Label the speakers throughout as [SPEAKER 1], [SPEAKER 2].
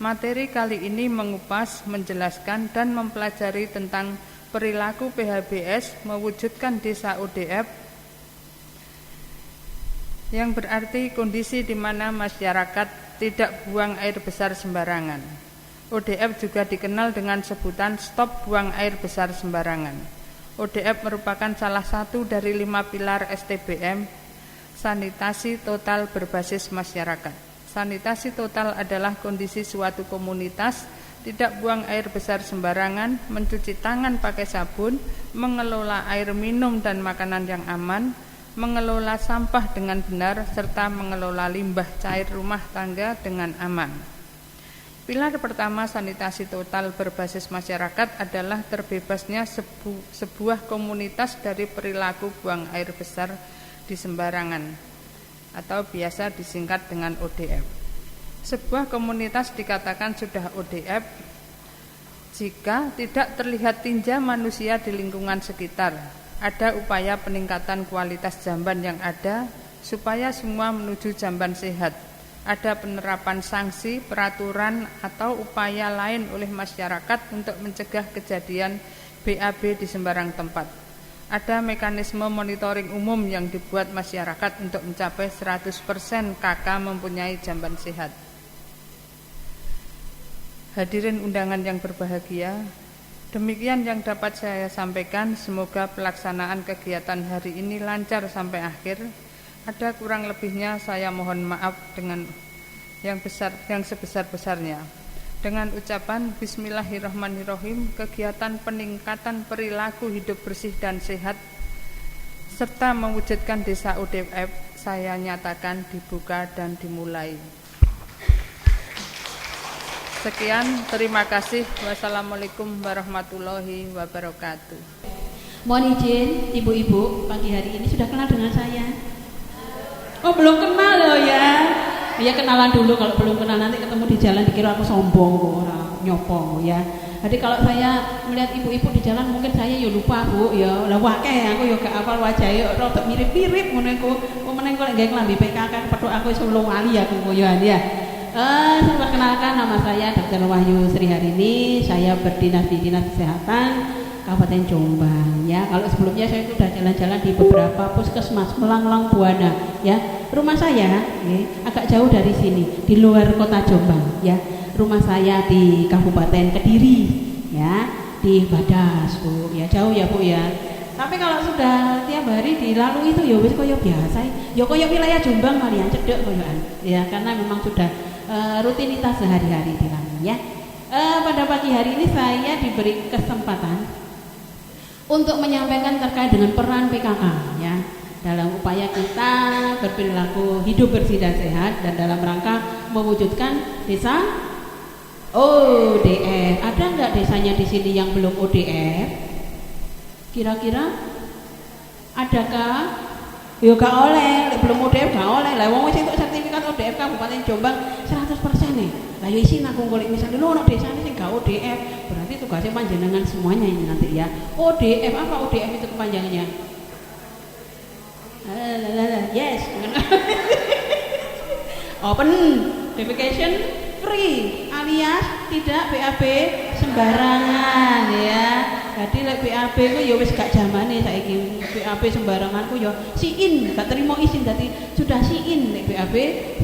[SPEAKER 1] Materi kali ini mengupas, menjelaskan, dan mempelajari tentang perilaku PHBS mewujudkan desa ODF, yang berarti kondisi di mana masyarakat tidak buang air besar sembarangan. ODF juga dikenal dengan sebutan stop buang air besar sembarangan. ODF merupakan salah satu dari 5 pilar STBM, sanitasi total berbasis masyarakat. Sanitasi total adalah kondisi suatu komunitas tidak buang air besar sembarangan, mencuci tangan pakai sabun, mengelola air minum dan makanan yang aman, mengelola sampah dengan benar, serta mengelola limbah cair rumah tangga dengan aman. Pilar pertama sanitasi total berbasis masyarakat adalah terbebasnya sebuah komunitas dari perilaku buang air besar di sembarangan, atau biasa disingkat dengan ODF. Sebuah komunitas dikatakan sudah ODF jika tidak terlihat tinja manusia di lingkungan sekitar, ada upaya peningkatan kualitas jamban yang ada supaya semua menuju jamban sehat, ada penerapan sanksi, peraturan, atau upaya lain oleh masyarakat untuk mencegah kejadian BAB di sembarang tempat. Ada mekanisme monitoring umum yang dibuat masyarakat untuk mencapai 100% KK mempunyai jamban sehat. Hadirin undangan yang berbahagia, demikian yang dapat saya sampaikan. Semoga pelaksanaan kegiatan hari ini lancar sampai akhir. Ada kurang lebihnya saya mohon maaf dengan yang sebesar-besarnya. Dengan ucapan Bismillahirrahmanirrahim, kegiatan peningkatan perilaku hidup bersih dan sehat serta mewujudkan desa ODF saya nyatakan dibuka dan dimulai. Sekian, terima kasih. Wassalamualaikum warahmatullahi wabarakatuh.
[SPEAKER 2] Mohon izin, ibu-ibu, pagi hari ini sudah kenal dengan saya? Oh, belum kenal loh ya. Ya kenalan dulu, kalau belum kenal nanti ketemu di jalan dikira aku sombong kok, orang nyopong ya. Jadi kalau saya melihat ibu-ibu di jalan mungkin saya ya lupa Bu ya, lah wakeh aku ya gak hafal wajahe rada mirip-mirip ngono iku. Meneng kok nggih klambi PKK petuk aku iso wali aku koyoan ya. Saya perkenalkan, nama saya Dr. Wahyu Sri Harini, saya berdinas di Dinas Kesehatan Kabupaten Jombang ya. Kalau sebelumnya saya sudah jalan-jalan di beberapa puskesmas Melanglang Buana ya. Rumah saya agak jauh dari sini, di luar kota Jombang ya. Rumah saya di Kabupaten Kediri ya, di Badas Bu ya, jauh ya Bu ya. Tapi kalau sudah tiap hari dilalui itu ya wis koyo biasa, ya koyo wilayah Jombang malian cedek koyoan ya, karena memang sudah rutinitas sehari-hari dilalui ya. Pada pagi hari ini saya diberi kesempatan untuk menyampaikan terkait dengan peran PKK ya, dalam upaya kita berperilaku hidup bersih dan sehat dan dalam rangka mewujudkan desa ODF. Ada nggak desanya di sini yang belum ODF? Kira-kira adakah? Yo gak oleh, belum ODF gak oleh. Lah wong wis entuk sertifikat ODF Kabupaten Jombang 100% nih. Lah yo isin aku golek misalnya lho ono desane sing gak ODF, berarti tugasnya panjenengan semuanya ini nanti ya. ODF apa ODF itu kepanjangannya? Yes. Open Defecation Free alias tidak BAB sembarangan ya. Jadi lek BAB ku ya wis gak zamane saiki. BAB sembarangan ku ya siin, gak terima izin dadi sudah siin lek BAB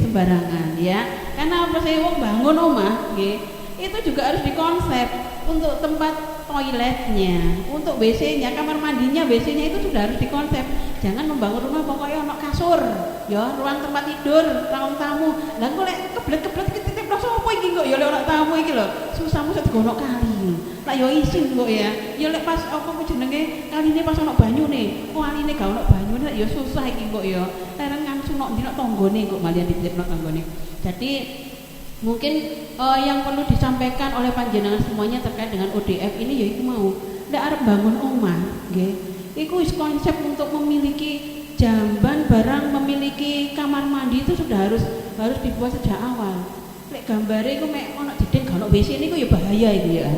[SPEAKER 2] sembarangan ya. Karena apa saya wong bangun omah nggih, itu juga harus dikonsep untuk tempat toiletnya, untuk WC-nya, kamar mandinya, WC-nya itu sudah harus dikonsep. Jangan membangun rumah pokoknya ono kasur, ya, ruang tempat tidur, ruang tamu. Lah kok lek keblek-keblek titip sapa iki kok ya lek ono tamu iki lho. Susahmu set gono kali. Lah yo isin kok ya. Ya lek pas apa jenenge kaline pas ono banyune. Kok aline gak ono banyune ya susah iki kok ya. Leren langsung nok ndino tanggane kok malian dititipno tanggane. Jadi mungkin yang perlu disampaikan oleh panjenengan semuanya terkait dengan ODF ini ya iku mau ndak arep bangun omah nggih. Iku wis konsep untuk memiliki jamban barang, memiliki kamar mandi itu sudah harus dibuat sejak awal. Lek gambare iku mek ono jeding gak ono WC niku ya bahaya iku ya.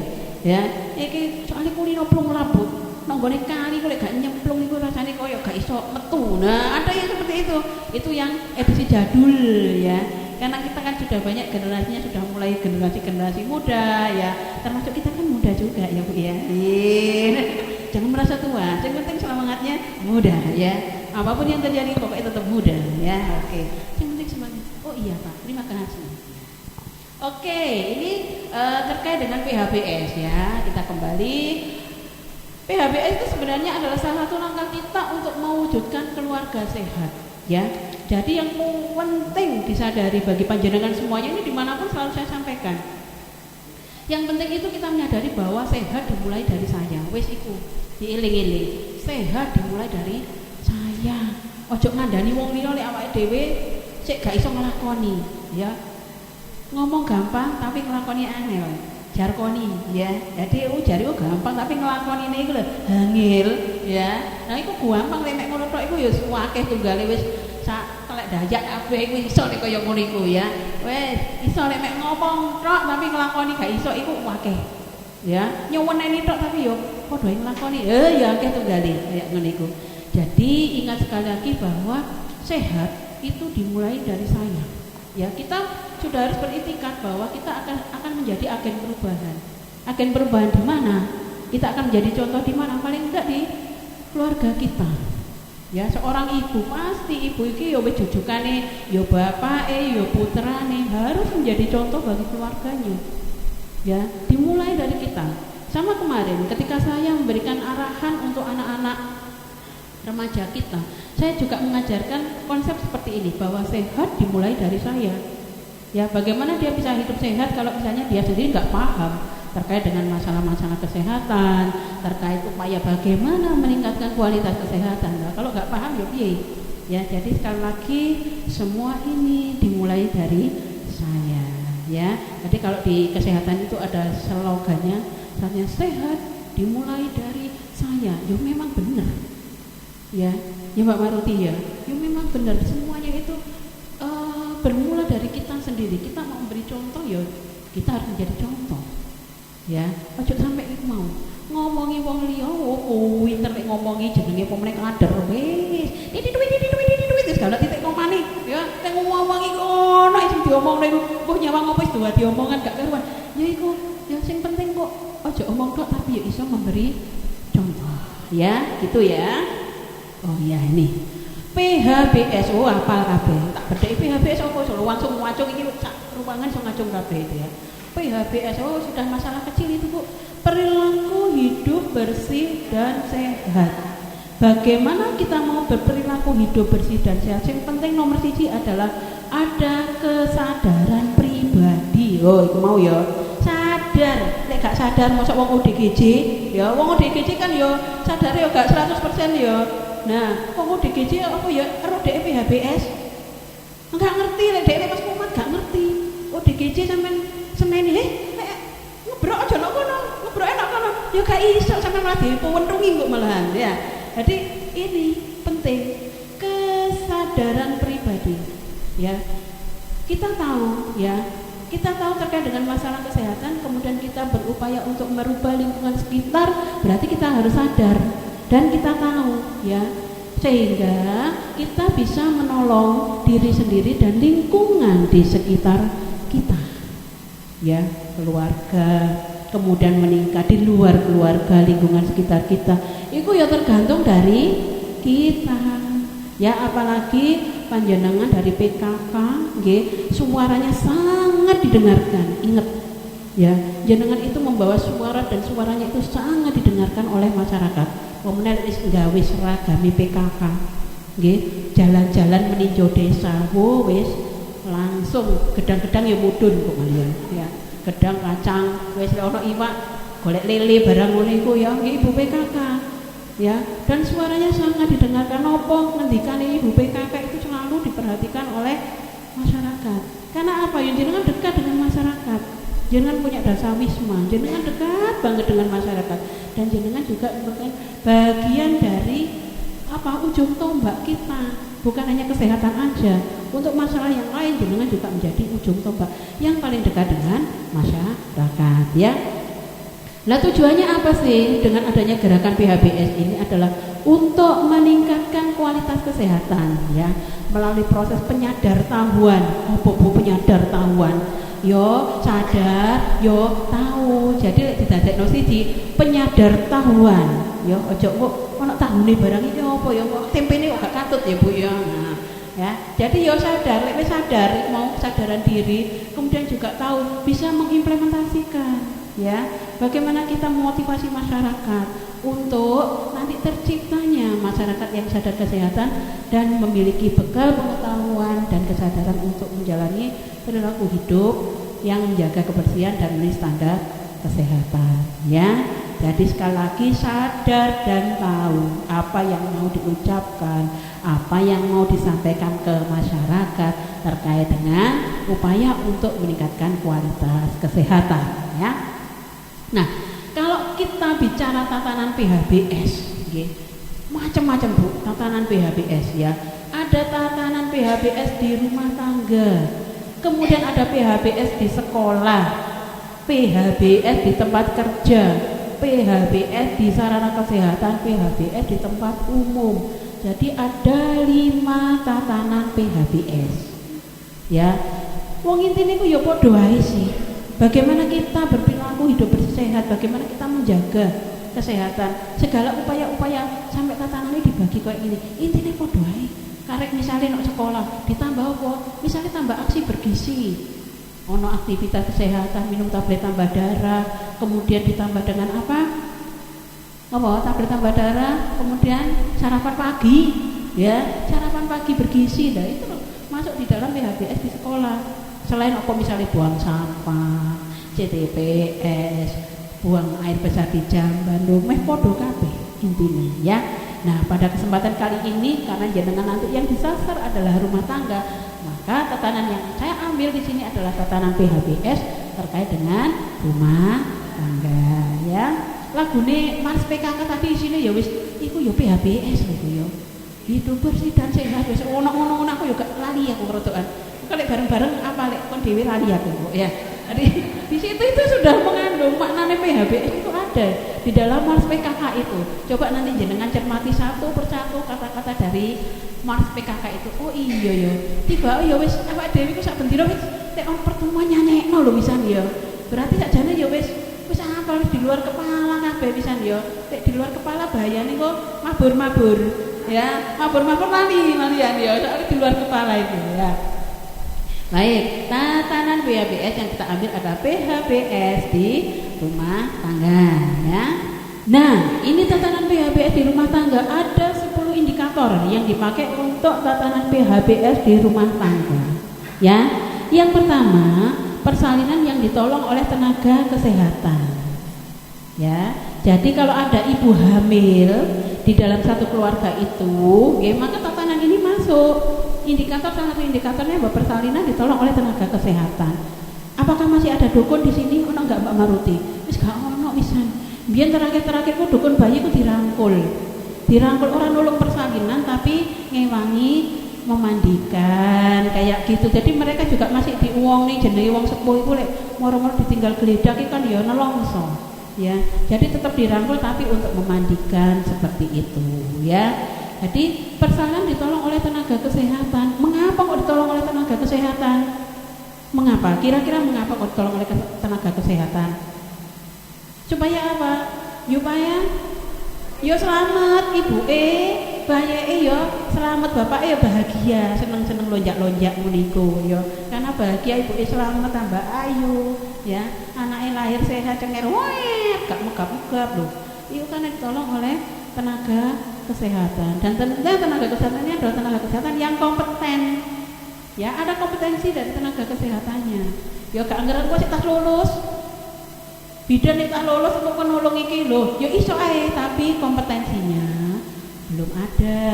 [SPEAKER 2] Ya, iki soalnya kulino plung labuk. Nang gone kali kok lek gak nyemplung iku rasane koyo gak iso metu. Nah, ada yang seperti itu. Itu yang edisi jadul ya. Karena kita kan sudah banyak generasinya, sudah mulai generasi muda ya, termasuk kita kan muda juga ya Bu ya. Jangan merasa tua, yang penting semangatnya muda ya. Apapun yang terjadi pokoknya tetap muda ya. Oke. Yang penting semangat. Oh iya Pak, terima kasih. Oke, ini terkait dengan PHBS ya. Kita kembali. PHBS itu sebenarnya adalah salah satu langkah kita untuk mewujudkan keluarga sehat ya. Jadi yang penting disadari bagi panjenengan semuanya ini dimanapun selalu saya sampaikan. Yang penting itu kita menyadari bahwa sehat dimulai dari saya. Wes iku dieling-eling. Sehat dimulai dari saya. Ojo ngandani wong liya lek awake dhewe sik gak iso nglakoni ya. Ngomong gampang tapi nglakoni angel. Jarkoni ya. Jadi jari gampang tapi nglakonine iku lho angel ya. Nah iku gampang lek nek ngono tok iku ya akeh tunggale wis sak telek dayak kabeh iku iso nek kaya ngono iku ya. Wis iso nek mek ngomong tok tapi nglakoni gak iso iku akeh. Ya, nyuweneni tok tapi yo padha nglakoni. Ya akeh tunggale kaya ngono iku. Jadi ingat sekali lagi bahwa sehat itu dimulai dari saya. Ya, kita sudah harus beritikat bahwa kita akan menjadi agen perubahan. Agen perubahan di mana? Kita akan menjadi contoh di mana? Paling enggak di keluarga kita. Ya, seorang ibu pasti ibu iki ya wis jujukane, ya bapake, ya putrane harus menjadi contoh bagi keluarganya. Ya, dimulai dari kita. Sama kemarin ketika saya memberikan arahan untuk anak-anak remaja kita, saya juga mengajarkan konsep seperti ini bahwa sehat dimulai dari saya. Ya, bagaimana dia bisa hidup sehat kalau misalnya dia sendiri nggak paham terkait dengan masalah-masalah kesehatan, terkait upaya bagaimana meningkatkan kualitas kesehatan. Nah, kalau nggak paham ya piye? Ya, jadi sekali lagi semua ini dimulai dari saya. Ya, jadi kalau di kesehatan itu ada slogannya, misalnya sehat dimulai dari saya. Ya memang benar. Ya Mbak Maruti ya memang benar semuanya itu bermula dari kita sendiri. Kita mau memberi contoh ya kita harus menjadi contoh ya. Ojo sampai itu mau ngomongi wong liya kuwi nek ngomongi jenenge pemenang kader wis ini duit segala titik komane ya nek ngomongi ngono sing diomongne kok nyawang apa wis diomongan gak karuan ya iku ya sing penting kok ojo omong tok tapi ya iso memberi contoh ya gitu ya. Oh iya ini PHBS hafal kabeh. Tak bedheki PHBS apa solo langsung ngacung iki sak ruangan iso ngacung kabeh itu ya. PHBS sudah masalah kecil itu Bu. Perilaku hidup bersih dan sehat. Bagaimana kita mau berperilaku hidup bersih dan sehat? Yang penting nomor 1 adalah ada kesadaran pribadi. Oh, itu mau ya. Sadar, nek gak sadar mosok wong ODGJ, ya wong ODGJ kan ya sadare ya gak 100% ya. Nah, wong ODGJ apa ya ero dhek PHBS. Enggak ngerti lek dhek pas kumat gak ngerti. ODGJ sampean seneni ngebrok aja nang kono, ngebrok enak kono. Ya gak iso sampean malah diwentungi kok malahan ya. Jadi ini penting kesadaran pribadi. Ya. Kita tahu ya, kita tahu terkait dengan masalah kesehatan, kemudian kita berupaya untuk merubah lingkungan sekitar, berarti kita harus sadar dan kita tahu ya, sehingga kita bisa menolong diri sendiri dan lingkungan di sekitar kita ya, keluarga, kemudian meningkat di luar keluarga, lingkungan sekitar kita itu ya tergantung dari kita ya. Apalagi panjenengan dari PKK nggih, suaranya sangat didengarkan. Ingat ya, jenengan itu membawa suara dan suaranya itu sangat didengarkan oleh masyarakat. Kemudian wis gawe seragam PKK nggih, jalan-jalan meninjau desa, wis langsung gedang-gedang ya mudun kok malian ya. Gedang kacang wis ana iwak, golek lele barang ngono iku ya nggih Ibu PKK ya. Dan suaranya sangat didengarkan. Nopo ngendikane Ibu PKK itu selalu diperhatikan oleh masyarakat. Karena apa? Ya jenengan dekat dengan masyarakat. Jenengan punya dasar wisma, jenengan dekat banget dengan masyarakat, dan jenengan juga merupakan bagian dari apa ujung tombak kita. Bukan hanya kesehatan aja, untuk masalah yang lain jenengan juga menjadi ujung tombak yang paling dekat dengan masyarakat ya. Nah tujuannya apa sih dengan adanya gerakan PHBS ini adalah untuk meningkatkan kualitas kesehatan ya melalui proses penyadartahuan. Apa penyadartahuan? Yo sadar, yo tahu. Jadi didadekno siji penyadartahuan. Yo ojo kok ana tahune barang iki apa ya kok tempene kok gak katut ya Bu ya. Nah, ya. Jadi yo sadar, lek wis sadar mau kesadaran diri, kemudian juga tahu bisa mengimplementasikan ya. Bagaimana kita memotivasi masyarakat untuk nanti terciptanya masyarakat yang sadar kesehatan dan memiliki bekal pengetahuan dan kesadaran untuk menjalani perilaku hidup yang menjaga kebersihan dan memenuhi standar kesehatan ya. Jadi sekali lagi sadar dan tahu apa yang mau diucapkan, apa yang mau disampaikan ke masyarakat terkait dengan upaya untuk meningkatkan kualitas kesehatan ya. Nah, kalau kita bicara tatanan PHBS, macam-macam Bu, tatanan PHBS ya. Ada tatanan PHBS di rumah tangga, kemudian ada PHBS di sekolah, PHBS di tempat kerja, PHBS di sarana kesehatan, PHBS di tempat umum. Jadi ada 5 tatanan PHBS. Ya, wong intine ku ya padha wae sih. Bagaimana kita berperilaku hidup bersih sehat, bagaimana kita menjaga kesehatan, segala upaya-upaya sampai tatanannya dibagi kayak gini. Intinya padha wae. Karek misalnya nek sekolah ditambah apa? Misalnya tambah aksi bergizi. Ono aktivitas kesehatan, minum tablet tambah darah, kemudian ditambah dengan apa? Tablet tambah darah, kemudian sarapan pagi, ya, sarapan pagi bergizi. Nah, itu loh, masuk di dalam PHBS di sekolah. Selain apa misalnya buang sampah, CTPS, buang air besar di jamban, meh podo kabeh intinya ya. Nah, pada kesempatan kali ini karena jenengan nanti yang disasar adalah rumah tangga, maka tatanan yang saya ambil di sini adalah tatanan PHBS terkait dengan rumah tangga ya. Lagune Mas PKK tadi di sini ya wis iku ya PHBS lho ya. Hidup bersih dan sehat wis ono-ono aku juga lali aku kerotokan. Kalau bareng-bareng apa lek kon dhewe lali aku kok ya. Jadi di situ itu sudah mengandung maknanya PHBS itu ada di dalam Mars PKK itu. Coba nanti jenengan cermati satu persatu kata-kata dari Mars PKK itu. Oh iya ya. Tiba ya wis awak dhewe ku sak bendina wis nek on pertemuan nyanyekno lho pisan ya. Berarti sakjane ya wis apa wis di luar kepala kabeh pisan ya. Nek di luar kepala bahayane kok mabur-mabur ya. Mabur-mabur lalian ya. Soalnya di luar kepala itu ya. Baik, tatanan PHBS yang kita ambil adalah PHBS di rumah tangga ya. Nah, ini tatanan PHBS di rumah tangga ada 10 indikator yang dipakai untuk tatanan PHBS di rumah tangga. Ya. Yang pertama, persalinan yang ditolong oleh tenaga kesehatan. Ya. Jadi kalau ada ibu hamil di dalam satu keluarga itu, ya, maka tatanan ini masuk. Indikator salah satu indikatornya bahwa persalinan ditolong oleh tenaga kesehatan. Apakah masih ada dukun di sini? Ono enggak Mbak Maruti? Wis gak ono pisan. Biyen terakhir ku dukun bayi ku dirangkul. Dirangkul orang nulung persalinan tapi ngewangi memandikan kayak gitu. Jadi mereka juga masih diuwong nih jenenge wong sepuh iku lek moro-moro ditinggal geledak iki kan ya nelongso. Ya. Jadi tetap dirangkul tapi untuk memandikan seperti itu ya. Jadi persalinan ditolong oleh tenaga kesehatan. Mengapa kok ditolong oleh tenaga kesehatan? Mengapa? Kira-kira mengapa kok ditolong oleh tenaga kesehatan? Supaya apa? Supaya yo selamat ibu bayi yo selamat bapak bahagia, seneng-seneng lonjak-lonjak muniku yo. Karena bahagia ibu selamat tambah ayu ya. Anaknya lahir sehat cenger, gak megap-megap loh. Itu kan ditolong oleh tenaga kesehatan. Dan tentunya tenaga kesehatan ini adalah tenaga kesehatan yang kompeten. Ya, ada kompetensi dari tenaga kesehatannya. Ya gak anggaran kok tas lulus. Bidan nek tak lulus untuk penolong iki lho. Ya iso ae tapi kompetensinya belum ada.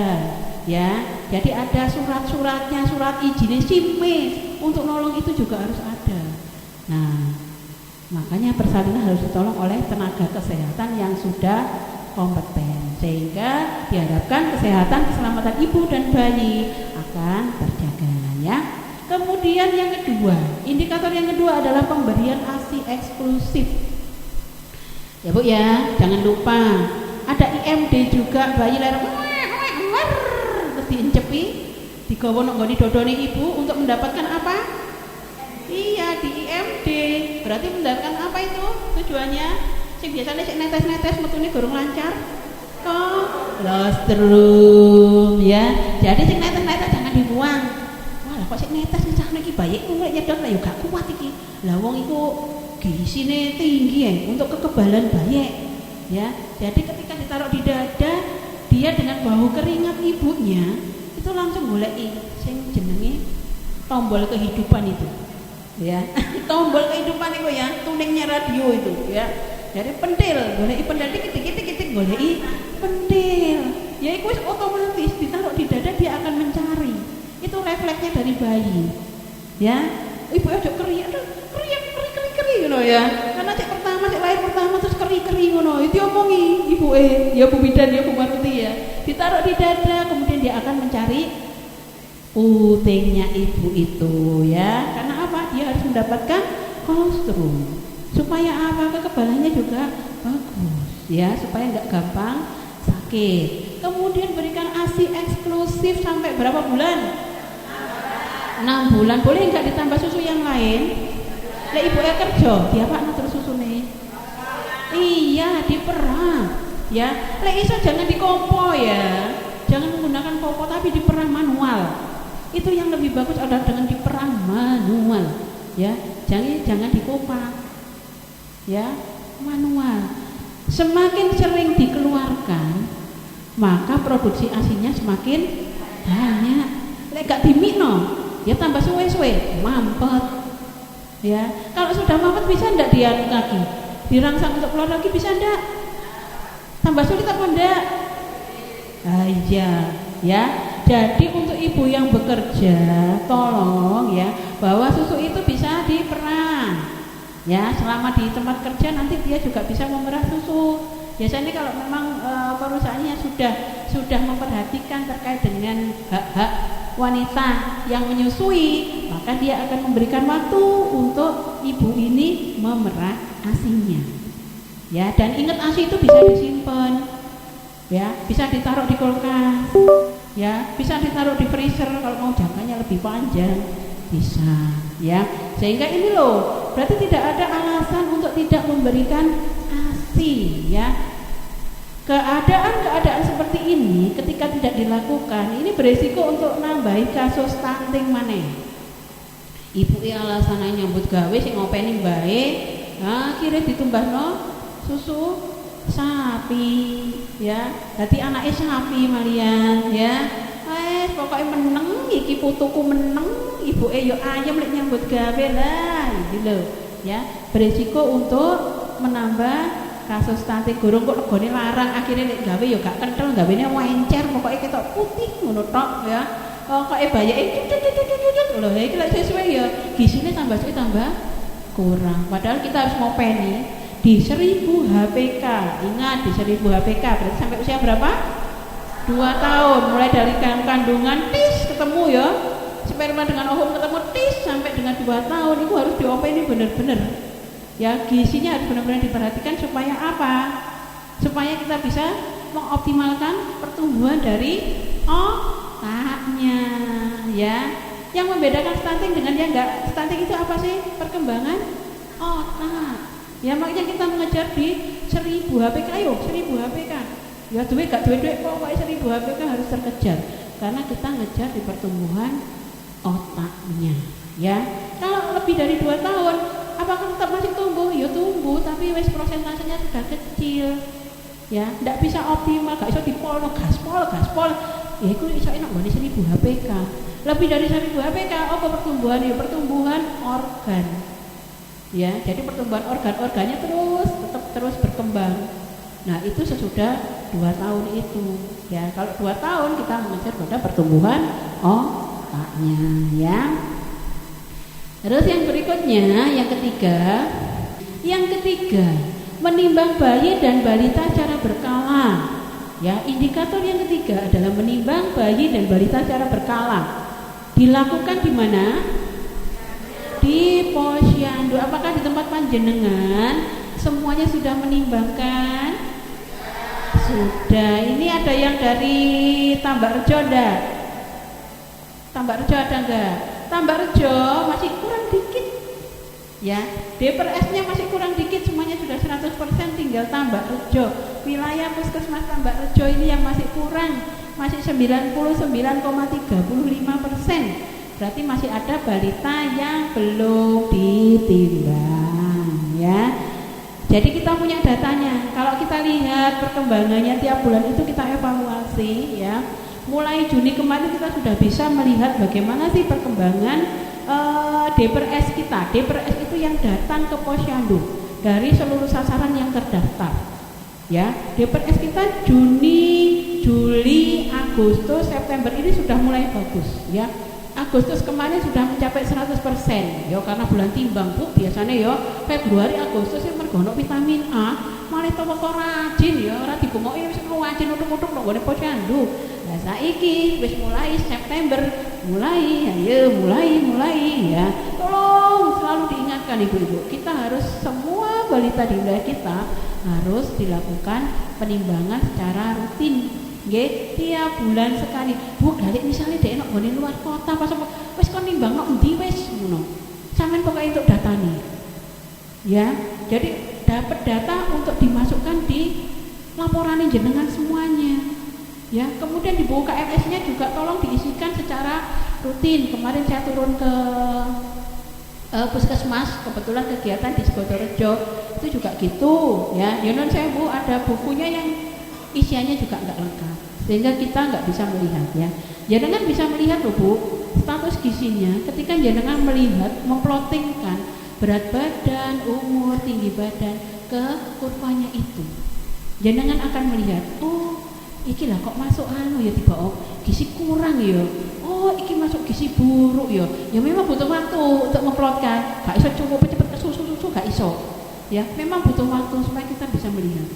[SPEAKER 2] Ya, jadi ada surat-suratnya, surat izinnya SIMPE untuk nolong itu juga harus ada. Nah, makanya persalinan harus ditolong oleh tenaga kesehatan yang sudah kompeten sehingga diharapkan kesehatan keselamatan ibu dan bayi akan terjaga ya. Kemudian yang kedua, indikator yang kedua adalah pemberian ASI eksklusif. Ya Bu ya, jangan lupa Ada IMD juga, bayi lahir terus diencepi, digawa nang nggone dodone ibu untuk mendapatkan apa? Iya, di IMD. Berarti mendapatkan apa itu tujuannya? Sing biasanya sik netes-netes metune gorong lancar. Kolostrum ya. Jadi sing netes-netes jangan dibuang. Wah, kok sik netes ngecakno iki bayi mulai nyedot lah yo gak kuat iki. Lah wong iku gisine tinggi ya untuk kekebalan bayi. Ya. Jadi ketika ditaruh di dada, dia dengan bau keringat ibunya itu langsung goleki sing jenenge tombol kehidupan itu. Ya. Tombol kehidupan itu ya, tuningnya radio itu ya. Jadi pentil, goleki pentil dikit-dikit goleki pentil. Ya itu otomatis ditaruh di dada dia akan mencari. Itu refleksnya dari bayi. Ya. Ibu aja keri ngono ya. Karena cek pertama cek lahir pertama terus keri ngono. Itu omongi ibuke, ya Bu Bidan ya Bu Marti ya. Ditaruh di dada kemudian dia akan mencari putingnya ibu itu ya. Karena apa? Dia harus mendapatkan kolostrum. Supaya apa? Kekebalannya juga bagus ya, supaya enggak gampang sakit. Kemudian berikan ASI eksklusif sampai berapa bulan? 6 bulan. Boleh enggak ditambah susu yang lain? Lek ibu kerja, diapakno terus susune? Iya, diperah. Ya, lek iso jangan dikompo ya. Jangan menggunakan kompo tapi diperah manual. Itu yang lebih bagus adalah dengan diperah manual. Ya, jangan dikompa. Ya, manual. Semakin sering dikeluarkan, maka produksi ASINya semakin banyak. Lek gak dimikno, ya tambah suwe-suwe mampet. Ya, kalau sudah mampet bisa ndak dia lagi dirangsang untuk keluar lagi, bisa ndak? Tambah sulit apa ndak? Iya, ya. Jadi untuk ibu yang bekerja, tolong ya, bahwa susu itu bisa diperah. Ya, selama di tempat kerja nanti dia juga bisa memerah susu. Biasanya kalau memang perusahaannya sudah memperhatikan terkait dengan hak-hak wanita yang menyusui, maka dia akan memberikan waktu untuk ibu ini memerah ASINya. Ya, dan ingat ASI itu bisa disimpan. Ya, bisa ditaruh di kulkas. Ya, bisa ditaruh di freezer kalau mau jangkanya lebih panjang. Bisa, ya. Sehingga ini loh, berarti tidak ada alasan untuk tidak memberikan ASI, ya. Keadaan seperti ini ketika tidak dilakukan, ini beresiko untuk nambahi kasus stunting maneh. Ibu alasannya nyambut gawe sing ngopeni bae, akhirnya ditumbahno susu sapi, ya. Dadi anake sapi malian, ya. Pokoknya meneng, iki putuku meneng, ibuke yo ayam lek nyambut gawe lah, gitu lho, ya. Beresiko untuk menambah kasus stunting. Gorong kok legone larang, akhirnya nek gawe yo gak kenthel, gawene wencer, pokoknya ketok putih ngono tok ya. Pokoke bayake lho, iki lek sesuai ya gisine tambah kurang. Padahal kita harus ngopeni di 1000 HPK. Ingat di 1000 HPK berarti sampai usia berapa? 2 tahun, mulai dari kandungan tis ketemu ya, sperma dengan ovum ketemu tis sampai dengan 2 tahun itu harus diopeni bener-bener. Ya, gizinya harus benar-benar diperhatikan supaya apa? Supaya kita bisa mengoptimalkan pertumbuhan dari otaknya, ya. Yang membedakan stunting dengan yang enggak stunting itu apa sih? Perkembangan otak. Ya, makanya kita mengejar di 1000 HPK, ayo 1000 HPK. Ya, duit gak duit pokoknya 1000 HPK harus terkejar karena kita ngejar di pertumbuhan otaknya, ya. Kalau lebih dari 2 tahun apakah tetap masih tumbuh? Ya tumbuh, tapi wes prosentasenya sudah kecil. Ya, ndak bisa optimal, gak iso dipolno gaspol. Ya iku iso enak ngene 1000 HPK. Lebih dari 1000 HPK apa pertumbuhan? Ya pertumbuhan organ. Ya, jadi pertumbuhan organ-organnya terus berkembang. Nah, itu sesudah 2 tahun itu. Ya, kalau 2 tahun kita mengejar pada pertumbuhan otaknya, ya. Terus yang berikutnya, yang ketiga, menimbang bayi dan balita secara berkala. Ya, indikator yang ketiga adalah menimbang bayi dan balita secara berkala. Dilakukan di mana? Di posyandu. Apakah di tempat panjenengan semuanya sudah menimbangkan? Sudah. Ini ada yang dari Tambakrejo enggak? Tambakrejo ada enggak? Tambakrejo masih kurang dikit. Ya, D/S-nya masih kurang dikit, semuanya sudah 100%, tinggal Tambakrejo. Wilayah Puskesmas Tambakrejo ini yang masih kurang, masih 99,35%. Berarti masih ada balita yang belum ditimbang, ya. Jadi kita punya datanya. Kalau kita lihat perkembangannya tiap bulan itu kita evaluasi, ya. Mulai Juni kemarin kita sudah bisa melihat bagaimana sih perkembangan D/S kita. D/S itu yang datang ke Posyandu dari seluruh sasaran yang terdaftar. Ya, D/S kita Juni, Juli, Agustus, September ini sudah mulai bagus, ya. Agustus kemarin sudah mencapai 100%, ya, karena bulan timbang Bu, biasanya ya Februari Agustus yang mergo ono vitamin A, malah toko rajin ya, ora dibungoki wis rajin utuk-utuk nang gone Posyandu. Nah, saiki wis mulai September, mulai ya. Tolong selalu diingatkan Ibu-ibu, kita harus semua balita di wilayah kita harus dilakukan penimbangan secara rutin. Nggih, tiap bulan sekali. Bu, balik misalnya dhek nek gone luar kota pas wis kon nimbang nek endi wis ngono. Sampeyan pokoke entuk datane. Ya, jadi dapat data untuk dimasukkan di laporan jenengan semuanya. Ya, kemudian di buku KMS-nya juga tolong diisikan secara rutin. Kemarin saya turun ke Puskesmas, kebetulan kegiatan di Segodorejo itu juga gitu, ya. Yonon saya Bu, ada bukunya yang isiannya juga enggak lengkap, sehingga kita enggak bisa melihat, ya. Jenengan bisa melihat loh Bu, status gizinya ketika jenengan melihat, memplotingkan berat badan, umur, tinggi badan ke kurvanya itu. Jenengan akan melihat, oh, iki lah kok masuk ya tiba gizi kurang ya. Oh, iki masuk gizi buruk ya. Ya memang butuh waktu untuk memplotkan. Gak iso cukup cepet ke susu gak iso. Ya, memang butuh waktu supaya kita bisa melihat.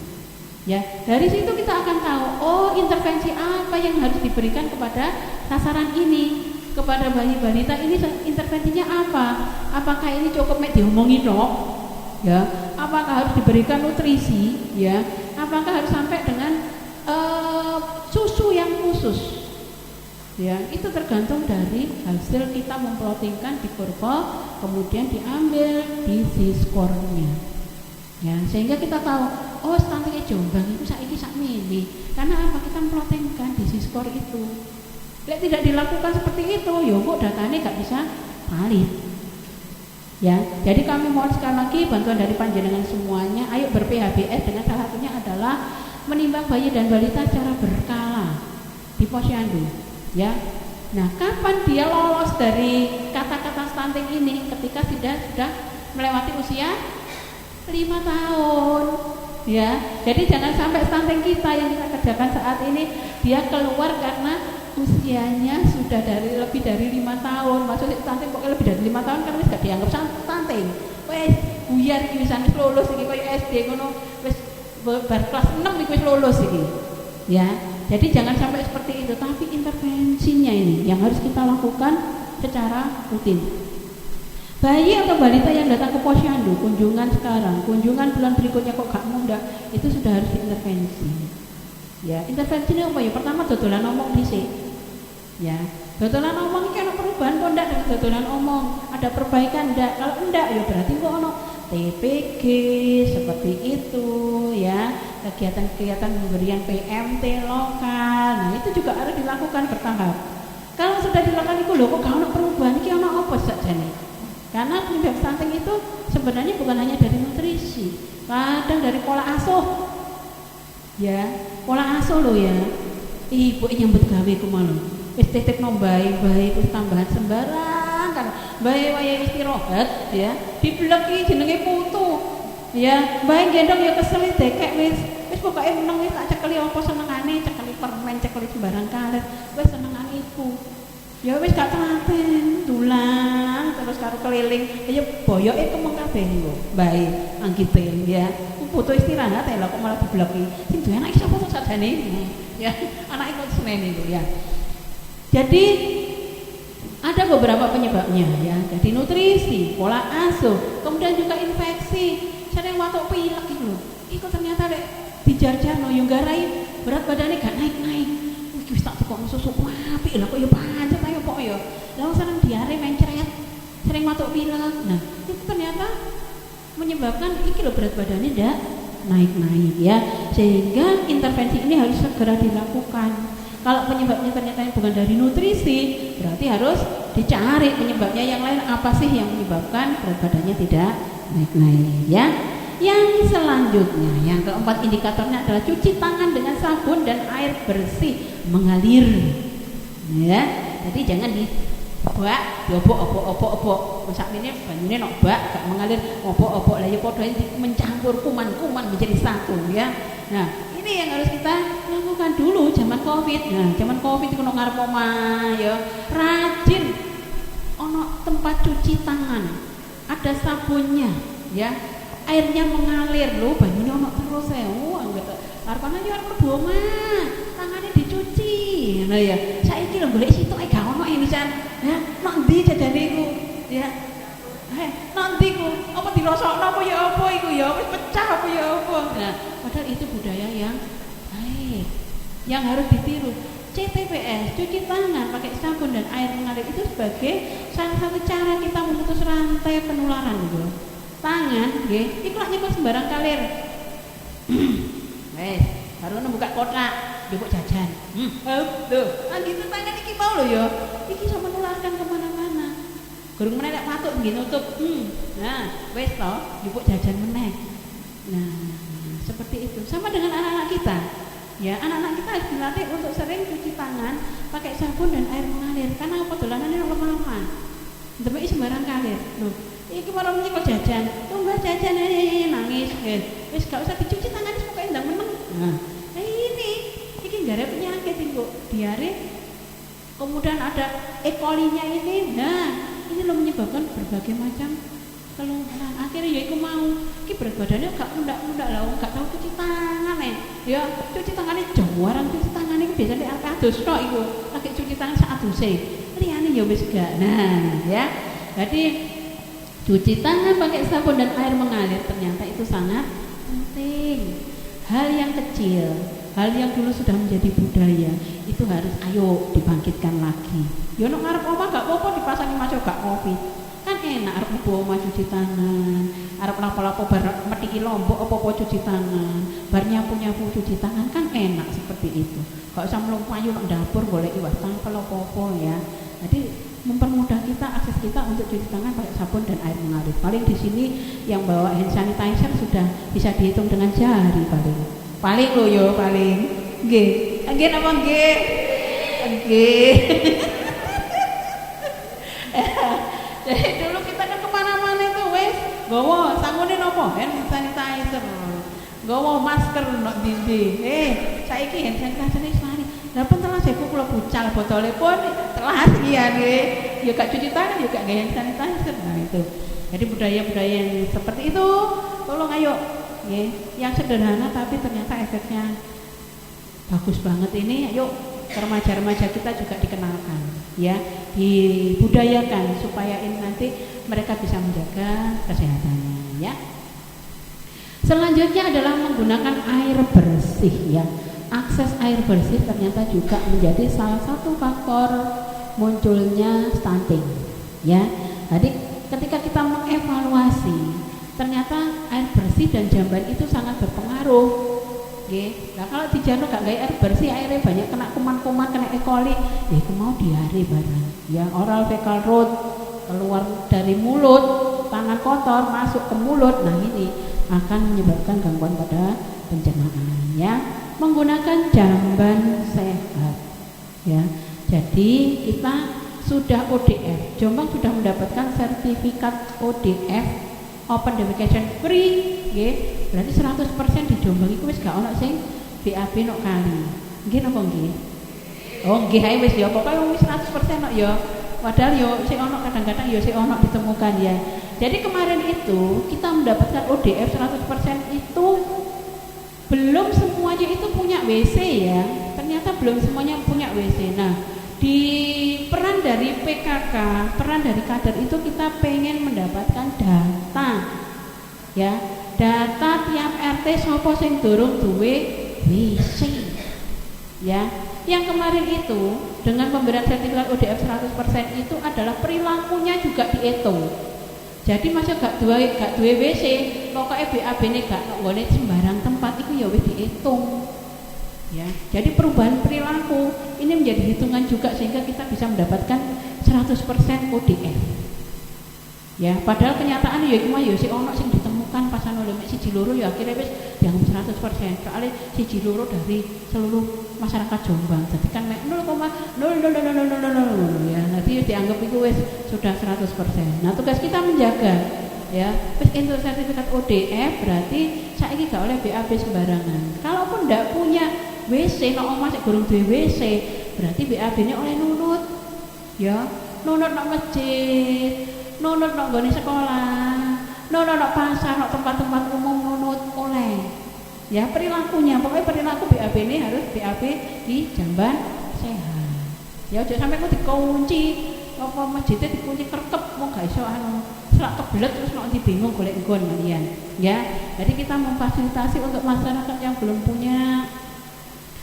[SPEAKER 2] Ya, dari situ kita akan tahu, oh, intervensi apa yang harus diberikan kepada sasaran ini, kepada bayi-balita ini intervensinya apa? Apakah ini cukup diomongin dong? Ya, apakah harus diberikan nutrisi? Ya, apakah harus sampai dengan susu yang khusus? Ya, itu tergantung dari hasil kita memplotingkan di kurva, kemudian diambil di Z-score-nya. Ya, sehingga kita tahu, oh, stunting Jombang itu saiki sakmene. Karena apa? Kita memplotingkan di Z-score itu. Lek tidak dilakukan seperti itu, ya kok datanya gak bisa valid. Ya, jadi kami mohon sekali lagi bantuan dari panjenengan semuanya. Ayo ber-PHBS, dengan salah satunya adalah menimbang bayi dan balita secara berkala di Posyandu. Ya, nah kapan dia lolos dari kata-kata stunting ini? Ketika sudah melewati usia 5 tahun. Ya, jadi jangan sampai stunting kita yang kita kerjakan saat ini dia keluar karena usianya sudah lebih dari 5 tahun. Maksudnya stunting pokoknya lebih dari 5 tahun kan wis gak dianggap stunting. Wes buyar iki wis lulus iki koyo SD ngono, wis bar kelas 6 iki wis lulus iki. Ya, jadi jangan sampai seperti itu, tapi intervensinya ini yang harus kita lakukan secara rutin. Bayi atau balita yang datang ke Posyandu, kunjungan sekarang, kunjungan bulan berikutnya kok gak muda, itu sudah harus diintervensi. Ya, intervensinya apa ya? Pertama dodolan omong dhisik. Ya, dodolan omong iki ana perubahan kok ndak dengan dodolan omong? Ada perbaikan ndak? Kalau ndak ya berarti kok ana TPG seperti itu, ya. Kegiatan-kegiatan pemberian PMT lokal. Nah, itu juga harus dilakukan bertahap. Kalau sudah dilakukan itu lho kok gak ana perubahan, iki ana apa sakjane? Karena penyebab stunting itu sebenarnya bukan hanya dari nutrisi, kadang dari pola asuh. Ya, pola asuh lo ya. Ibu nyambut gawe ku malu. Wis titipno bae wis tambahan sembarang kan. Bae wayahe istirahat ya, dibleki jenenge putu. Ya, bae gendong ya kesel dekek wis pokoke meneng wis tak cekeli apa senengane, cekeli permen, cekeli sembarang karet. Wis senengane iku. Ya wis gak telaten, tulang terus karo keliling, ya boyoke kemeng kabeh niku. Bae anggitin ya. Butuh istirahat ya kok malah dibleki. Sing duwe anak sapa to sakjane? Ya, anake kok senene niku ya. Jadi ada beberapa penyebabnya ya. Jadi nutrisi, pola asuh, kemudian juga infeksi. Sering watuk pilek iki lho. Iku ternyata lek dijarjarno yo nggarai berat badannya gak naik-naik. Wis tak tukokno susu apik lho kok ya pancet ayo kok ya. Lah sering diare mencret, sering matuk pilek. Nah, itu ternyata menyebabkan iki lho berat badannya ndak naik-naik ya. Sehingga intervensi ini harus segera dilakukan. Kalau penyebabnya ternyata bukan dari nutrisi, berarti harus dicari penyebabnya yang lain apa sih yang menyebabkan berat badannya tidak naik-naik ya. Yang selanjutnya, yang keempat indikatornya adalah cuci tangan dengan sabun dan air bersih mengalir. Ya, jadi jangan dibak, diobok-obok. Masak ini banyune nok bak gak mengalir, obok-obok lah ya padha mencampur kuman-kuman menjadi satu ya. Nah, ini yang harus kita lakukan dulu zaman Covid. Nah, zaman Covid itu ngarep omah ya, rajin ono tempat cuci tangan. Ada sabunnya ya. Airnya mengalir lho, banyune ono terus enggak arepane yo arep mlebu omah, tangane dicuci. Nah ya, saiki lho golek sitoke gak ono ini Chan. Ya, nek ndi jajane iku? Ya. Nek ndi ku? Apa dirosokno apa ya apa iku ya? Wis pecah apa ya apa? Nah, padahal itu budaya yang baik. Yang harus ditiru. CTPS, cuci tangan pakai sabun dan air mengalir itu sebagai salah satu cara kita memutus rantai penularan gitu. Tangan nggih iku lak nyekel sembarang kalir. Wes, baru buka kotak, njupuk jajan. Lho, gitu tangan iki mau lho ya. Iki iso menularkan kemana-mana. Gurung meneh lek patuk nggih nutup. Nah, wes to, njupuk jajan meneh. Nah, seperti itu. Sama dengan anak-anak kita. Ya, anak-anak kita harus dilatih untuk sering cuci tangan pakai sabun dan air mengalir. Karena apa dolanane lemah-lemah. Ndemeki sembarang kalir. Lho, iki marang nyekel jajan, tunggal jajan nangis, wis gak usah dicuci tangan wis pokoke ndang meneng. Nah, ini iki gara penyakit iku, diare. Kemudian ada E. coli-nya ini. Nah, ini lo menyebabkan berbagai macam keluhan. Akhirnya ya iku mau, iki berat badannya gak mundak-mundak lah, gak tahu cuci tangan ya, cuci tangannya jawaran cuci tangan iki biasane arep adus tok iku. Lagi cuci tangan sak aduse. Liyane ya wis gak. Nah, ya. Jadi cuci tangan pakai sabun dan air mengalir ternyata itu sangat penting. Hal yang kecil, hal yang dulu sudah menjadi budaya itu harus ayo dibangkitkan lagi. Ya nek ngarep omah gak apa-apa dipasangi maco gak kopi. Kan enak arep mlebu omah cuci tangan, arep lapo-lapo bar metiki lombok apa-apa cuci tangan, bar nyapu-nyapu cuci tangan kan enak seperti itu. Gak usah mlumpat nek dapur golek wastafel apa-apa ya. Jadi mempermudah kita, akses kita untuk cuci tangan pakai sabun dan air mengalir. Paling di sini yang bawa hand sanitizer sudah bisa dihitung dengan jari paling lo yo paling. Nggih. Nggih napa nggih? Nggih. Jadi dulu kita kan kemana-mana itu wes gawa sangune napa? Hand sanitizer. Gawa masker nok ndi. Saiki hand sanitizer wis mari. Lah pentelah seku kula bucal botole pun telas iya nggih. Ya gak cuci tangan, ya gak gaya sanitizer. Nah itu. Jadi budaya-budaya yang seperti itu tolong ayo nggih. Yang sederhana tapi ternyata efeknya bagus banget ini. Ayo remaja-remaja kita juga dikenalkan ya, dibudayakan supaya ini nanti mereka bisa menjaga kesehatannya ya. Selanjutnya adalah menggunakan air bersih ya. Akses air bersih ternyata juga menjadi salah satu faktor munculnya stunting ya. Jadi ketika kita mengevaluasi ternyata air bersih dan jamban itu sangat berpengaruh. Oke. Nah kalau di Jano gak kayak air bersih, airnya banyak kena kuman-kuman, kena E. coli, itu mau diare barang. Ya oral fecal route keluar dari mulut, tangan kotor masuk ke mulut. Nah ini akan menyebabkan gangguan pada pencernaan ya. Menggunakan jamban sehat ya. Jadi kita sudah ODF, Jombang sudah mendapatkan sertifikat ODF Open Defecation Free nggih. Berarti 100% di Jombang iku wis gak ono sing BAB nok kali. Nggih napa nggih? Oh nggih ae wis ya pokoke wis 100% nok ya. Padahal yo sing ono kadang-kadang yo sing ono ditemukan ya. Jadi kemarin itu kita mendapatkan ODF 100% itu belum semuanya itu punya WC ya. Ternyata belum semuanya punya WC. Nah, di peran dari PKK, peran dari kader itu kita pengen mendapatkan data. Ya, data tiap RT sapa sing durung duwe WC. Ya, yang kemarin itu dengan pemberian sertifikat ODF 100% itu adalah perilakunya juga dihitung. Jadi masih gak duwe WC, pokoknya BAB ini gak nggone sembarang tempat itu ya wis dihitung. Ya, jadi perubahan perilaku ini menjadi hitungan juga sehingga kita bisa mendapatkan 100% ODF. Ya, padahal kenyataan ya cuma ya si ono sing ditemukan pas ana lho siji loro ya akhirnya wis dianggap 100%. Soalnya siji loro dari seluruh masyarakat Jombang. Jadi kan mek 0,0000 ya. Nanti dianggap itu wis sudah 100%. Nah, tugas kita menjaga ya. Wis entuk sertifikat ODF berarti saiki gak oleh BAB sembarangan. Kalaupun ndak punya WC nek omah sik gorong duwe WC, berarti BAB-ne oleh nunut. Ya, nunut nang masjid, nunut nang nggone sekolah, nunut nang pasar, nang tempat-tempat umum nunut oleh. Ya, perilakunya, pokoknya perilaku BAB ini harus BAB di jamban sehat. Ya, aja sampai kok dikunci, apa masjidnya dikunci kerkep, mau gak iso selak kebelet terus nanti bingung golek nggon kalian. Ya, jadi kita memfasilitasi untuk masyarakat yang belum punya.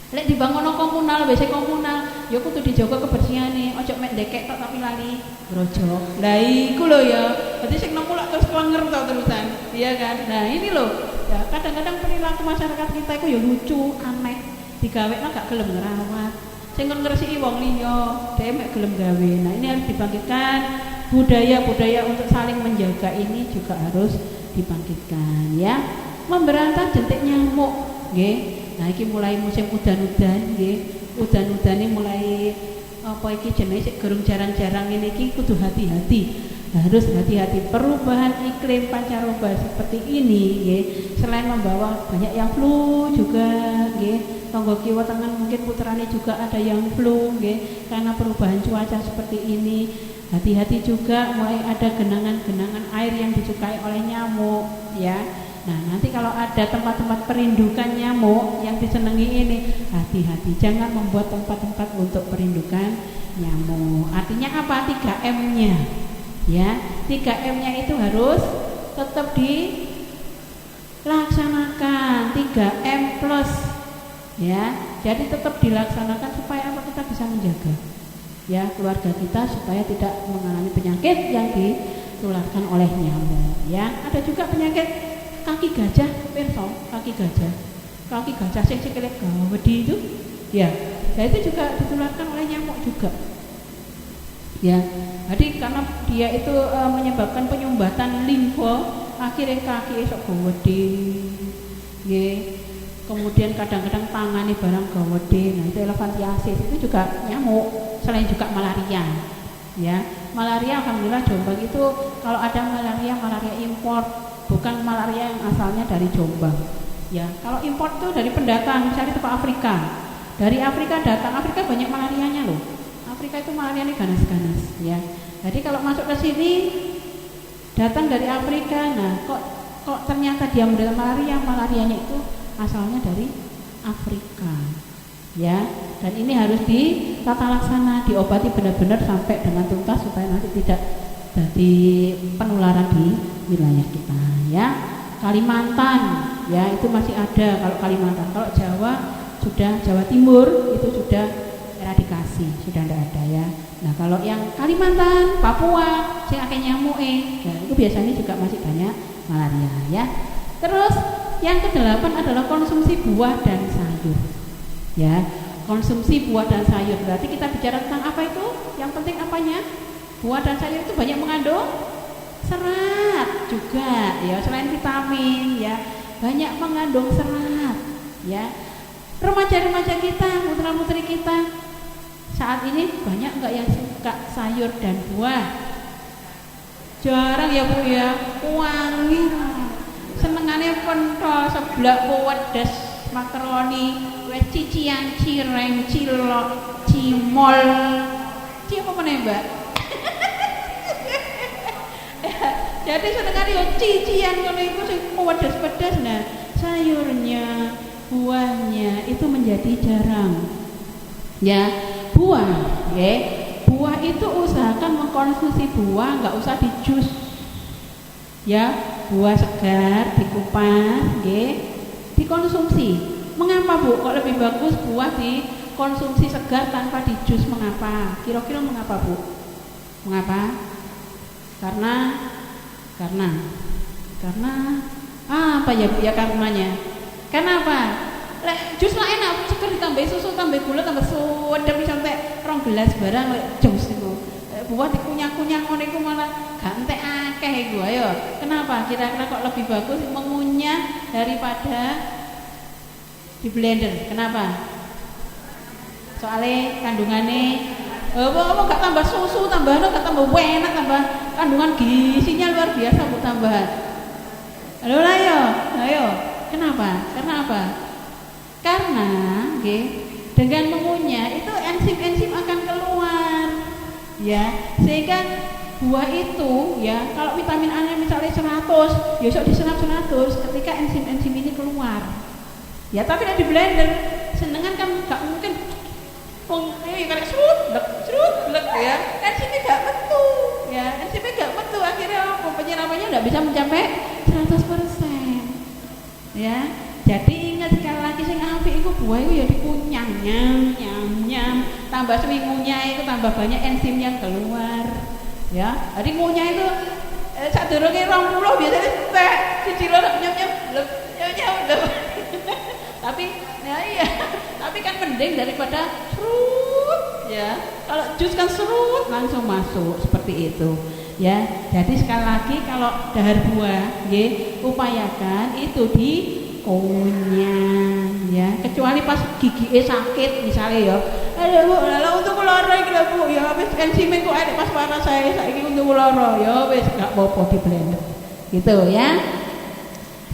[SPEAKER 2] Lek dibangun komunal, WC komunal, ya kudu dijaga kebersihane, ojo mek ndekek tok tapi lali grojok. Lah iku lho ya. Dadi sing nemu lak terus klenger tok terusan. Iya kan? Nah, ini loh. Ya, kadang-kadang perilaku masyarakat kita itu ya lucu, aneh. Digawekno gak gelem ngrawat. Sing kon ngresiki wong liya, dhewe mek gelem gawe. Nah, ini harus dibangkitkan. Budaya-budaya untuk saling menjaga ini juga harus dibangkitkan ya. Memberantas jentik nyamuk, nggih. Nah, iki mulai musim udan-udan nggih. Udan-udane mulai apa iki jenenge sik gerung jarang-jarang ini iki kudu hati-hati. Harus hati-hati. Perubahan iklim pancaroba seperti ini nggih, selain membawa banyak yang flu juga nggih. Tonggo kiwa tangan mungkin putrane juga ada yang flu nggih karena perubahan cuaca seperti ini. Hati-hati juga mulai ada genangan-genangan air yang disukai oleh nyamuk ya. Nah, nanti kalau ada tempat-tempat perindukan nyamuk yang disenangi ini, hati-hati, jangan membuat tempat-tempat untuk perindukan nyamuk. Artinya apa? 3M-nya. Ya, 3M-nya itu harus tetap dilaksanakan. 3M plus. Ya, jadi tetap dilaksanakan supaya apa? Kita bisa menjaga ya keluarga kita supaya tidak mengalami penyakit yang ditularkan oleh nyamuk. Ya, ada juga penyakit kaki gajah, pirsa, kaki gajah sing sikile gawedi itu, ya, nah itu juga ditularkan oleh nyamuk juga, ya. Jadi karena dia itu menyebabkan penyumbatan limfa, akhirnya kaki esok gawedi, ya. Kemudian kadang-kadang tangani barang gawedi, nah itu elephantiasis itu juga nyamuk, selain juga malaria, ya. Malaria alhamdulillah Jombang itu kalau ada malaria impor. Bukan malaria yang asalnya dari Jombang. Ya, kalau import itu dari pendatang, misalnya itu ke Afrika. Dari Afrika datang, Afrika banyak malarianya loh. Afrika itu malarianya ganas-ganas, ya. Jadi kalau masuk ke sini datang dari Afrika, nah kok ternyata dia menderita malarianya itu asalnya dari Afrika. Ya, dan ini harus ditata laksana, diobati benar-benar sampai dengan tuntas supaya nanti tidak jadi penularan di wilayah kita ya. Kalimantan ya itu masih ada kalau Kalimantan. Kalau Jawa sudah, Jawa Timur itu sudah eradikasi, sudah tidak ada ya. Nah, kalau yang Kalimantan, Papua sing akeh nyamuke, ya itu biasanya juga masih banyak malaria ya. Terus yang ke-8 adalah konsumsi buah dan sayur. Ya, konsumsi buah dan sayur. Berarti kita bicara tentang apa itu? Yang penting apanya? Buah dan sayur itu banyak mengandung serat juga ya, selain vitamin ya, banyak mengandung serat ya. Remaja-remaja kita, putra-putri kita saat ini banyak enggak yang suka sayur dan buah? Jarang ya Bu ya. Wangi. Senengane pentol, seblak pedes, makaroni, wes cician, cireng, cilok, cimol. Apa meneh, Mbak? Jadi senengane yo cician ngono iku sing pedes-pedes. Nah, sayurnya, buahnya itu menjadi jarang. Ya, buah, ya. Buah itu usahakan mengkonsumsi buah, enggak usah di jus. Ya, buah segar dikupas, nggih, dikonsumsi. Mengapa Bu? Kok lebih bagus buah mengkonsumsi segar tanpa dijus. Mengapa? Kira-kira mengapa, Bu? Mengapa? Karena apa ya Bu ya karenanya? Kenapa? Lek jus lah enak, seger ditambah susu, tambah gula, tambah soda sampai 2 gelas barang lek jus itu. Buah dikunyah-kunyah ngono iku malah gak entek akeh iku. Ayo, kenapa? Kira-kira kok lebih bagus mengunyah daripada di blender? Kenapa? Soalnya kandungannya apa gak tambah susu, tambah gak tambah enak, tambah kandungan gizinya luar biasa Bu tambahan. Ayo. Kenapa? Karena apa? Karena dengan mengunyah itu enzim-enzim akan keluar. Ya, sehingga buah itu ya kalau vitamin A nya misalnya 100, besok diserap 100 ketika enzim-enzim ini keluar. Ya, tapi di blender senengan kan gak mungkin kayak serut ya. Enzimnya gak metu. Ya, enzimnya gak metu akhirnya penyerapannya enggak bisa mencapai 100%. Ya. Jadi ingat sekali lagi sing apik iku buah iku ya dikunyah nyam. Tambah sering ngunyah itu tambah banyak enzim yang keluar. Ya, jadi ngunyah itu sadurunge 20 biasanya tek siji loro nyam. Tapi ya iya, tapi kan mending daripada serut ya. Kalau jus kan serut langsung masuk seperti itu. Ya, jadi sekali lagi kalau dahar buah upayakan itu dikunyah ya, kecuali pas gigi sakit misalnya ya. Aduh Bu, lha untuk lara iki lho Bu, ya wis enzime kok ada pas panas saya saiki untuk lara ya wis gak apa-apa di blender. Gitu ya.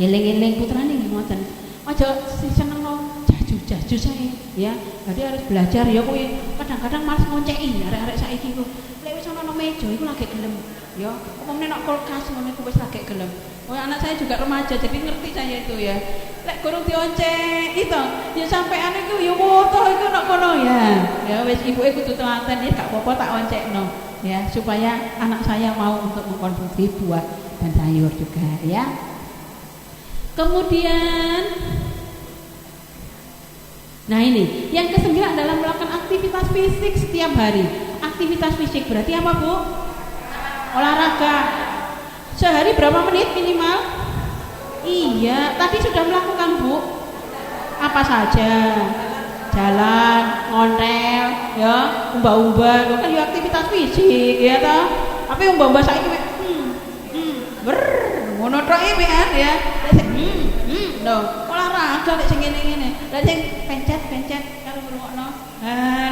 [SPEAKER 2] Eling-eling putrane nggih ngoten. Aja senengno jaju saya ya. Jadi harus belajar ya kuwi. Kadang-kadang malas ngonceki arek-arek saiki ku. Lek wis ana meja iku lagi gelem ya. Omongne nek kulkas ngono iku wis lagi gelem. Oh, anak saya juga remaja jadi ngerti saya itu ya. Lek gurung dioncek itu ya sampean iku ya woto iku nek kono ya. Ya wis ibuke kudu telaten ya gak apa-apa tak oncekno ya supaya anak saya mau untuk mengkonsumsi buah dan sayur juga ya. Kemudian nah ini yang ke-9 adalah melakukan aktivitas fisik setiap hari. Aktivitas fisik berarti apa Bu? Olahraga. Sehari berapa menit minimal? Iya, tadi sudah melakukan Bu. Apa saja? Jalan, ngontel, ya, umbah-umbah, itu kan ya aktivitas fisik, ya toh. Tapi umbah-umbah saiki ngono tok iki kan ya. Lho, olahraga lek sing ngene-ngene. Lah sing pencet karo ngrungokno.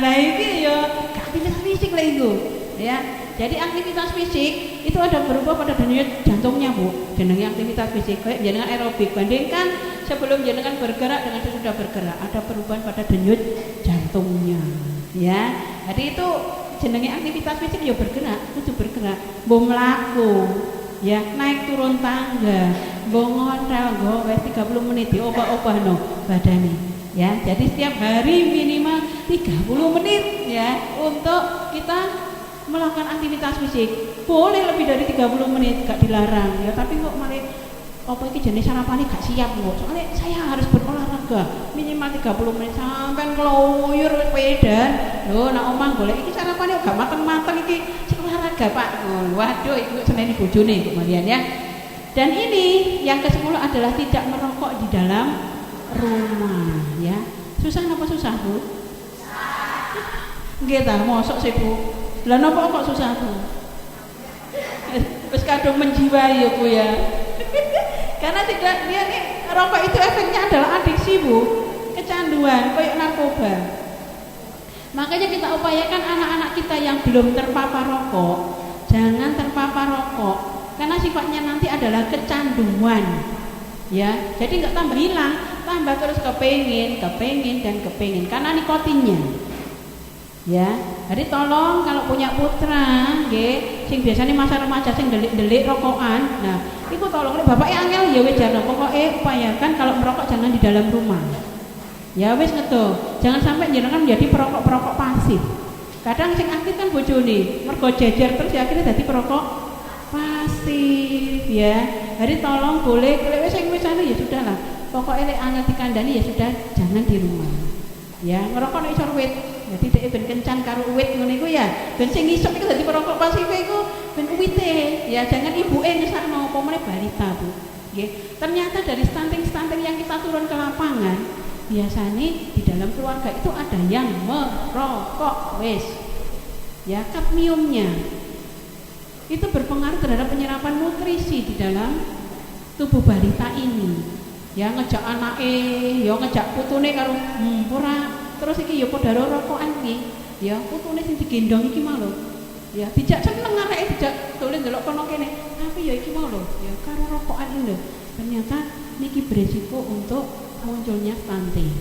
[SPEAKER 2] Lah iki ya aktivitas fisik lho iku. Ya. Jadi aktivitas fisik itu ada berubah pada denyut jantungnya Bu. Jenenge aktivitas fisik kayak jenengan aerobik. Bandingkan sebelum jenengan bergerak dengan sesudah bergerak ada perubahan pada denyut jantungnya. Ya. Jadi itu jenenge aktivitas fisik ya bergerak, kudu bergerak. Mbok mlaku, ya naik turun tangga, mbok ngontel nggo wis 30 menit diobah-obahno badane. Ya. Jadi setiap hari minimal 30 menit ya untuk kita melakukan aktivitas fisik. Boleh lebih dari 30 menit gak dilarang ya, tapi kok malah apa iki jenis sarapane gak siap kok. Soalnya saya harus berolahraga minimal 30 menit sampai ngeloyur pedan. Lho nek omah golek iki sarapane gak mateng-mateng iki olahraga Pak. Waduh iku seneni bojone kemudian ya. Dan ini yang ke-10 adalah tidak merokok di dalam rumah ya. Susah apa susah Bu? Nggih ta, mosok sih Bu. Lah napa kok susah tuh? Wis kadung menjiwai ya Bu ya. Karena tidak dia nih rokok itu efeknya adalah adiksi Bu, kecanduan kayak narkoba. Makanya kita upayakan anak-anak kita yang belum terpapar rokok, jangan terpapar rokok karena sifatnya nanti adalah kecanduan. Ya, jadi nggak tambah hilang, tambah terus kepengin karena nikotinnya. Ya, jadi tolong kalau punya putra, nggih, sing biasanya masa remaja sing delik-delik rokokan. Nah, iku tolong nek bapake angel ya wis jangan pokoke upayakan kalau merokok jangan di dalam rumah. Ya wis ngeto. Jangan sampai jenengan menjadi perokok-perokok pasif. Kadang sing aktif kan bojone, mergo jejer terus ya akhirnya dadi perokok pasif ya. Jadi tolong boleh kalau wis sing wisane ya sudahlah. Pokoknya nek angel dikandani ya sudah jangan di rumah. Ya, ngerokok nek isor wit. Jadi dhek ben kencan karo wit ngono iku ya. Ben sing ngisep iku dadi perokok pasif iku ben wite. Ya, jangan ibuke ngesakno apa meneh balita, Bu. Nggih. Ternyata dari stunting-stunting yang kita turun ke lapangan, biasanya di dalam keluarga itu ada yang merokok, wes. Ya, kadmiumnya itu berpengaruh terhadap penyerapan nutrisi di dalam tubuh balita ini. Ya ngejak anake, ya ngejak putune karo ora terus iki ya padha rokokan iki. Ya putune sing digendong iki mau lho. Ya dijak seneng areke dijak dolen ndelok kono kene. Tapi ya iki mau lho, ya karo rokokan iki lho. Ternyata niki beresiko untuk munculnya stunting.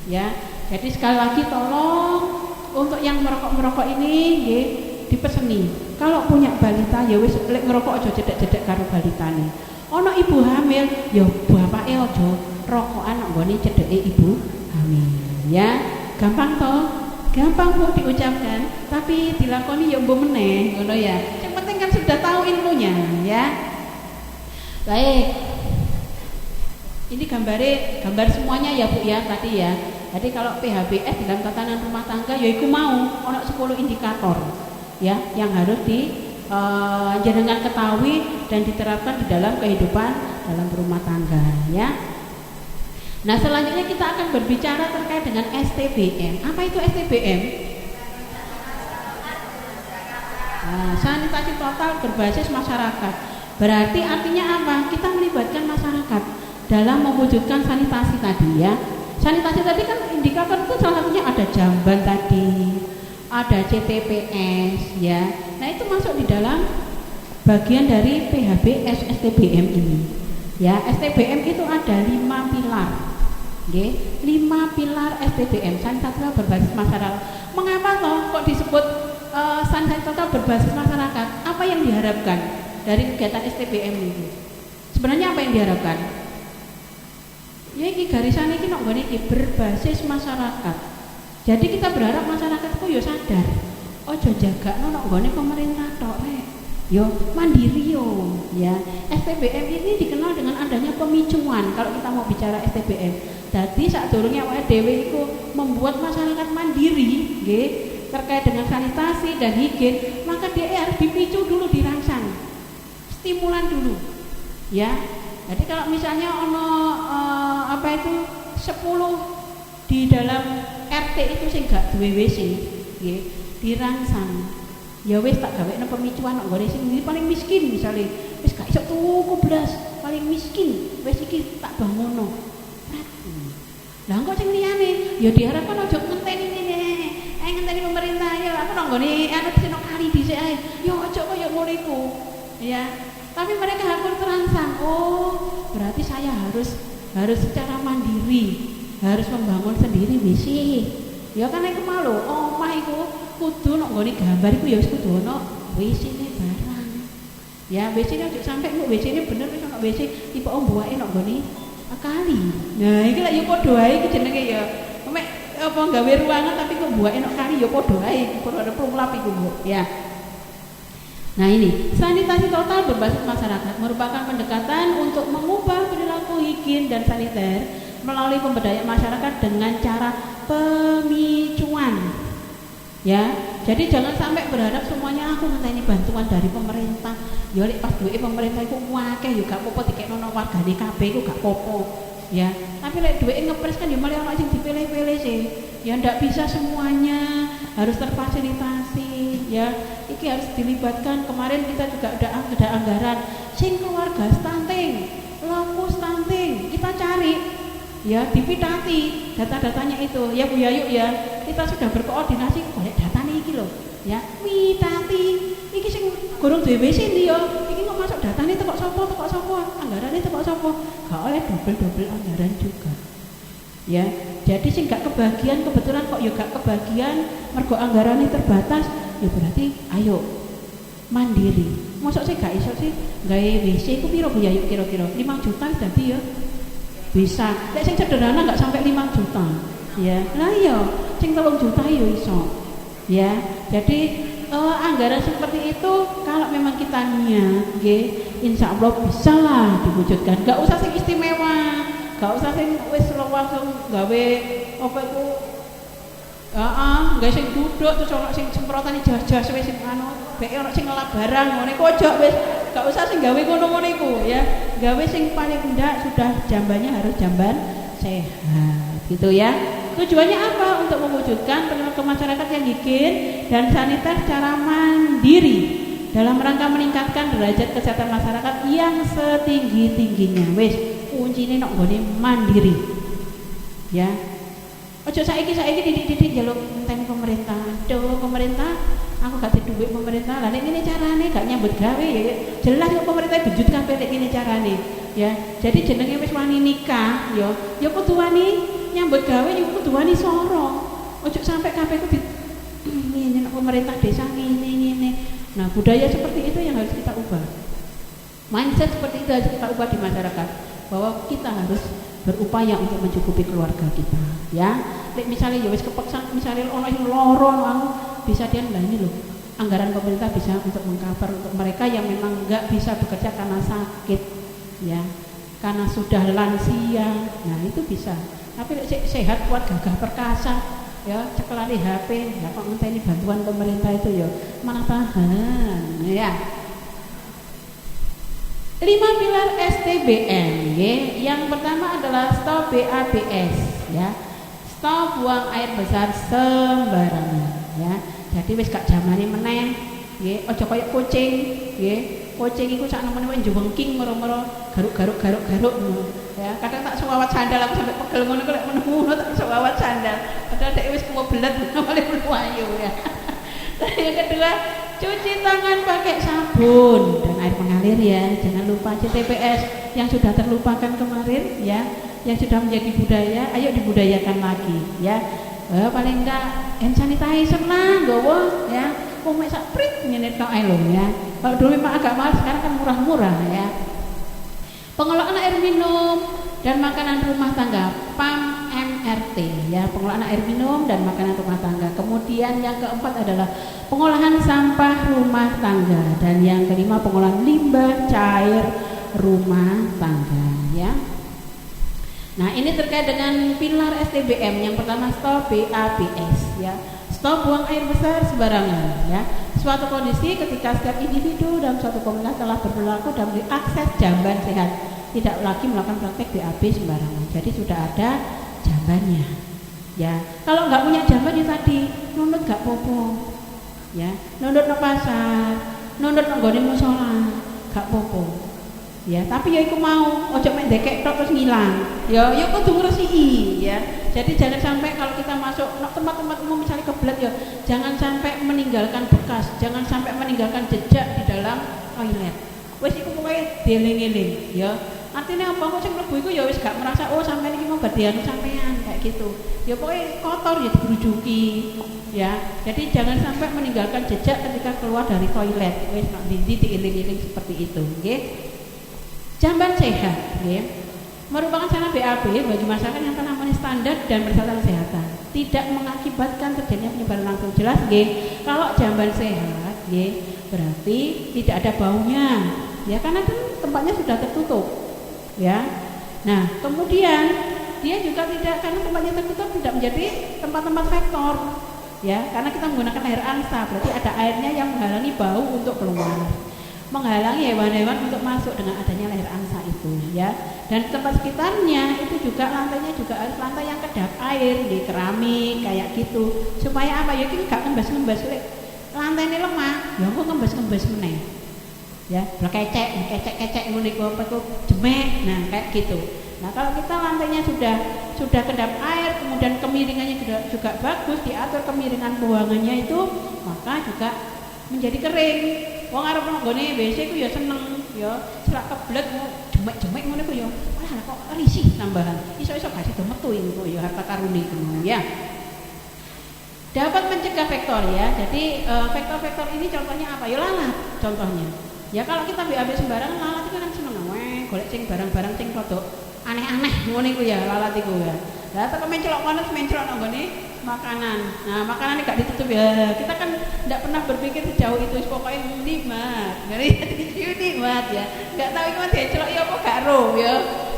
[SPEAKER 2] Ya. Jadi sekali lagi tolong untuk yang merokok-merokok ini nggih dipeseni. Kalau punya balita ya wis lek ngerokok aja cedek-cedek karo balitane. Ono ibu hamil, ya bapake aja rokokan nang nggone cedeke ibu hamil. Ya, gampang toh? Gampang Bu diucapkan, tapi dilakoni ya mbok meneh, ngono ya. Yang penting kan sudah tahu ilmunya, ya. Baik. Ini gambar semuanya ya Bu ya tadi ya. Jadi kalau PHBS dalam tatanan rumah tangga ya iku mau ono 10 indikator ya yang harus jenengan ketahui dan diterapkan di dalam kehidupan dalam rumah tangga ya. Nah selanjutnya kita akan berbicara terkait dengan STBM. Apa itu STBM? Nah, sanitasi total berbasis masyarakat. Berarti artinya apa? Kita melibatkan masyarakat dalam mewujudkan sanitasi tadi ya. Sanitasi tadi kan indikator itu salah satunya ada jamban tadi, ada CTPS ya. Nah itu masuk di dalam bagian dari PHBS STBM ini. Ya, STBM itu ada 5 pilar. Oke, 5 pilar STBM, sanitasi total berbasis masyarakat. Mengapa toh kok disebut sanitasi total berbasis masyarakat? Apa yang diharapkan dari kegiatan STBM ini? Sebenarnya apa yang diharapkan? Ya iki garisan iki nek nggone iki berbasis masyarakat. Jadi kita berharap masyarakat itu ya sadar. Ojo jagakno nek nggone pemerintah tok rek. Yo mandiri yo ya. STBM ini dikenal dengan adanya pemicuan kalau kita mau bicara STBM. Jadi sadurunge awake dhewe iku membuat masyarakat mandiri nggih terkait dengan sanitasi dan higien, maka dia harus dipicu dulu, dirangsang. Stimulan dulu. Ya. Jadi kalau misalnya ono 10 di dalam RT itu sing gak duwe WC, nggih, dirangsang. Ya wis tak gawekno pemicuan kok nggone sing paling miskin misalnya wis gak iso tuku blas, paling miskin wis iki tak bangono. Lah kok sing liyane ya diharapkan aja ngenteni ngene. Ngenteni pemerintah ya aku nang nggone anu sing kali dhisik ae. Ya aja koyo ngono iku. Ya. Tapi mereka harus terangsang. Oh, berarti saya harus secara mandiri, harus membangun sendiri WC. Ya kan iku mau lho, omah iku kudu nek nggone gambar iku ya wis kudu ono WC-ne barang. Ya, WC-ne aja sampe kok WC-ne bener wis ono WC tipe ombuake nek nggone kali. Nah, iki lak ya padha ae iki jenenge ya. Mek apa gawe ruangan tapi kok mbuake nek kali ya padha ae, padha plumlap iku, Bu. Ya. Nah ini, sanitasi total berbasis masyarakat merupakan pendekatan untuk mengubah perilaku higien dan saniter melalui pemberdayaan masyarakat dengan cara pemicuan. Ya, jadi jangan sampai berharap semuanya aku ngenteni bantuan dari pemerintah. Ya lek pas duwe pemerintah iku akeh yo gak apa-apa dikekno wargane kabeh iku gak apa-apa. Ya, tapi lek duwe ngepres kan ya malah ono sing dipilih-pilih sih. Ya ndak bisa semuanya harus terfasilitasi ya. Iki harus dilibatkan. Kemarin kita juga ada anggaran sing keluarga stunting, lampu stunting. Kita cari ya dipitati data-datanya itu. Ya Bu Yayu ya. Kita sudah berkoordinasi golek datane iki lho. Ya, mitati. Iki sing gorong duwe WC ndi ya. Iki kok masuk datane tekok sapa? Anggarane tekok sapa? Gak oleh double anggaran juga. Ya, jadi sing gak kebagian kebetulan kok ya gak kebagian mergo anggarannya terbatas, ya berarti ayo mandiri. Mosok sih gak iso sih gawe WC iku piro Bu ya yuk kira-kira 5 juta dadi ya. Bisa. Nek sing sederhana gak sampai 5 juta. Ya. Lah iya, sing 3 juta ya iso. Ya. Jadi anggaran seperti itu kalau memang kita niat nggih, insyaallah bisa lah diwujudkan. Gak usah sing istimewa. Gak usah sing wis langsung gawe apa itu Enggak sing duduk terus ono sing semprotane jas-jas wis sing anu, beke ono sing ngelap barang ngene iku aja wis, gak usah sing gawe ngono-ngono iku ya. Gawe sing paling ndak sudah jambannya harus jamban sehat gitu ya. Tujuannya apa? Untuk mewujudkan perilaku masyarakat yang higien dan saniter secara mandiri dalam rangka meningkatkan derajat kesehatan masyarakat yang setinggi-tingginya. Wis, kuncine nek nggone mandiri. Ya. Ojo saiki didik-didik njaluk ngenteni pemerintah. Aduh, pemerintah, aku gak duit pemerintah. Lah nek ngene carane gak nyambut gawe ya. Jelas kok pemerintah bejut kabeh nek ngene carane. Ya. Jadi jenenge wis wani nikah, ya kudu wani nyambut gawe, ya kudu wani soro. Ojo sampai kabeh ku ngene pemerintah desa ngene. Nah, budaya seperti itu yang harus kita ubah. Mindset seperti itu harus kita ubah di masyarakat, bahwa kita harus berupaya untuk mencukupi keluarga kita, ya. Nek misalnya ya wis kepeksa, misalnya ono sing lara anu bisa dia lah ini loh. Anggaran pemerintah bisa untuk mengcover untuk mereka yang memang enggak bisa bekerja karena sakit, ya. Karena sudah lansia. Nah, itu bisa. Tapi nek sehat kuat gagah perkasa, ya cekelane HP, ya kok ngenteni bantuan pemerintah itu ya malah tahan, ya. 5 pilar STBM, ya. Yang pertama adalah stop BABS, ya. Stop buang air besar sembarangan, ya. Jadi wis gak zamane meneh, nggih, aja kaya kucing, nggih. Kucing iku sak nemene wis jewengking mero-mero garuk-garuk ya. Kadang tak sewawat sandal aku sampai pegel ngono kok lek menemu tak sewawat sandal. Padahal dhek wis kebelet oleh mlayu ya. Yang kedua, cuci tangan pakai sabun dan air mengalir ya. Jangan lupa CTPS yang sudah terlupakan kemarin ya, yang sudah menjadi budaya, ayo dibudayakan lagi ya. Paling enggak hand sanitizer lah nggowo ya. Wong mek sak prit ngene tok ae lho ya. Kalau dulu memang agak mahal, sekarang kan murah-murah ya. Pengelolaan air minum dan makanan rumah tangga PAM MRT ya, pengelolaan air minum dan makanan rumah tangga. Kemudian yang keempat adalah pengolahan sampah rumah tangga, dan yang kelima pengolahan limbah cair rumah tangga ya. Nah, ini terkait dengan pilar STBM. Yang pertama stop BABS ya. Stop buang air besar sembarangan ya. Suatu kondisi ketika setiap individu dalam suatu komunitas telah berperilaku dan memberi akses jamban sehat, tidak lagi melakukan praktek BAB sembarangan. Jadi sudah ada jambannya. Ya, kalau nggak punya jamban ya tadi nunut nggak popo. Ya, nunut no pasar, nunut no nggone musala, nggak popo. Ya, tapi ya iku mau ojo mek ndekek tok terus ngilang. Ya kudu ngresiki ya. Jadi jangan sampai kalau kita masuk tempat-tempat umum misalnya kebelet ya, jangan sampai meninggalkan bekas, jangan sampai meninggalkan jejak di dalam toilet. Wis iku pokoke dieling-eling ya. Artinya apa kok sing mlebu iku ya wis gak merasa oh sampean iki mau badian sampean kayak gitu. Ya pokoknya kotor ya digerujuki ya. Jadi jangan sampai meninggalkan jejak ketika keluar dari toilet. Wis nek dieling-eling seperti itu, nggih. Jamban sehat, ya, merupakan sarana BAB bagi masyarakat yang telah memenuhi standar dan bersyarat kesehatan, tidak mengakibatkan terjadinya penyebaran langsung. Jelas, ya, kalau jamban sehat, ya, berarti tidak ada baunya, ya, karena kan tempatnya sudah tertutup, ya. Nah, kemudian dia juga tidak, karena tempatnya tertutup tidak menjadi tempat-tempat vektor, ya, karena kita menggunakan air angsa, berarti ada airnya yang menghalangi bau untuk keluar, menghalangi hewan-hewan untuk masuk dengan adanya air angsa itu ya. Dan tempat sekitarnya itu juga lantainya juga harus lantai yang kedap air di keramik kayak gitu, supaya apa ya, ini gak ngembas-ngembas lantai ini lemah ya kok ngembas-ngembas meneh ya, kecek ngono iku apa kok jemek. Nah kayak gitu. Nah kalau kita lantainya sudah kedap air, kemudian kemiringannya juga bagus, diatur kemiringan buangannya itu, maka juga menjadi kering. Wong arep nggone WC ku ya seneng ya, selak kebelet jemek-jemek ngono ku ya. Wah kok risih tambahan. Iso-iso gak sida metu iku ya harta karune iku ya. Dapat mencegah vektor ya. Jadi vektor-vektor ini contohnya apa? Ya lalat contohnya. Ya kalau kita BAB sembarangan, lalat itu kan seneng golek sing barang-barang sing rada aneh-aneh ngono iku ya lalat iku ya. Lah teko mencelok panas mencelok nang gone makanan. Nah, makanan ini gak ditutup ya. Kita kan tidak pernah berpikir sejauh itu. Pokoknya nikmat. Dari nikmat ya. Gak tahu itu dicelok ya apa gak roh ya.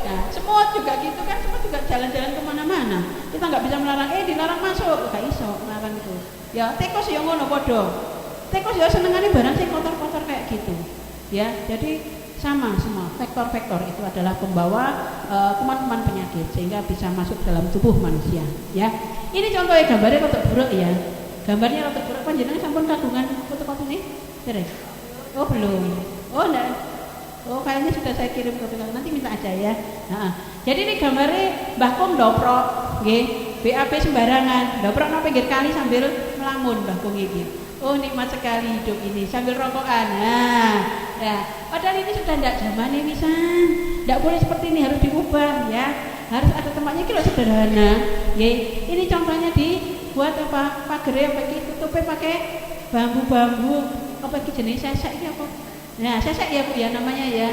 [SPEAKER 2] Nah, semut juga gitu kan, semut juga jalan-jalan kemana-mana. Kita nggak bisa melarang, dilarang masuk, nggak iso melarang itu. Ya, tikus ya ngono podo. Tikus ya senengane barang sing kotor-kotor kayak gitu. Ya, jadi sama semua faktor-faktor itu adalah pembawa kuman-kuman penyakit sehingga bisa masuk dalam tubuh manusia. Ya, ini contohnya gambarnya kotak buruk ya. Gambarnya kotak buruk, panjenengan sampun kagungan foto-foto nih, Tere? Oh belum. Oh enggak. Oh kayaknya sudah saya kirim ke tukang, nanti minta aja ya. Nah, jadi ini gambarnya Mbah Kong doprok, nggih, BAB sembarangan, doprok nang pinggir kali sambil melamun Mbah Kong iki. Oh nikmat sekali hidup ini sambil rokokan. Nah, padahal ini sudah tidak zamannya pisan. Tidak boleh seperti ini, harus diubah ya. Harus ada tempatnya kilo sederhana. Nggih, ini contohnya dibuat apa? Pagere apa iki tutupe pakai bambu-bambu apa iki jenis sesek iki apa? Nah, sesek ya Bu ya namanya ya.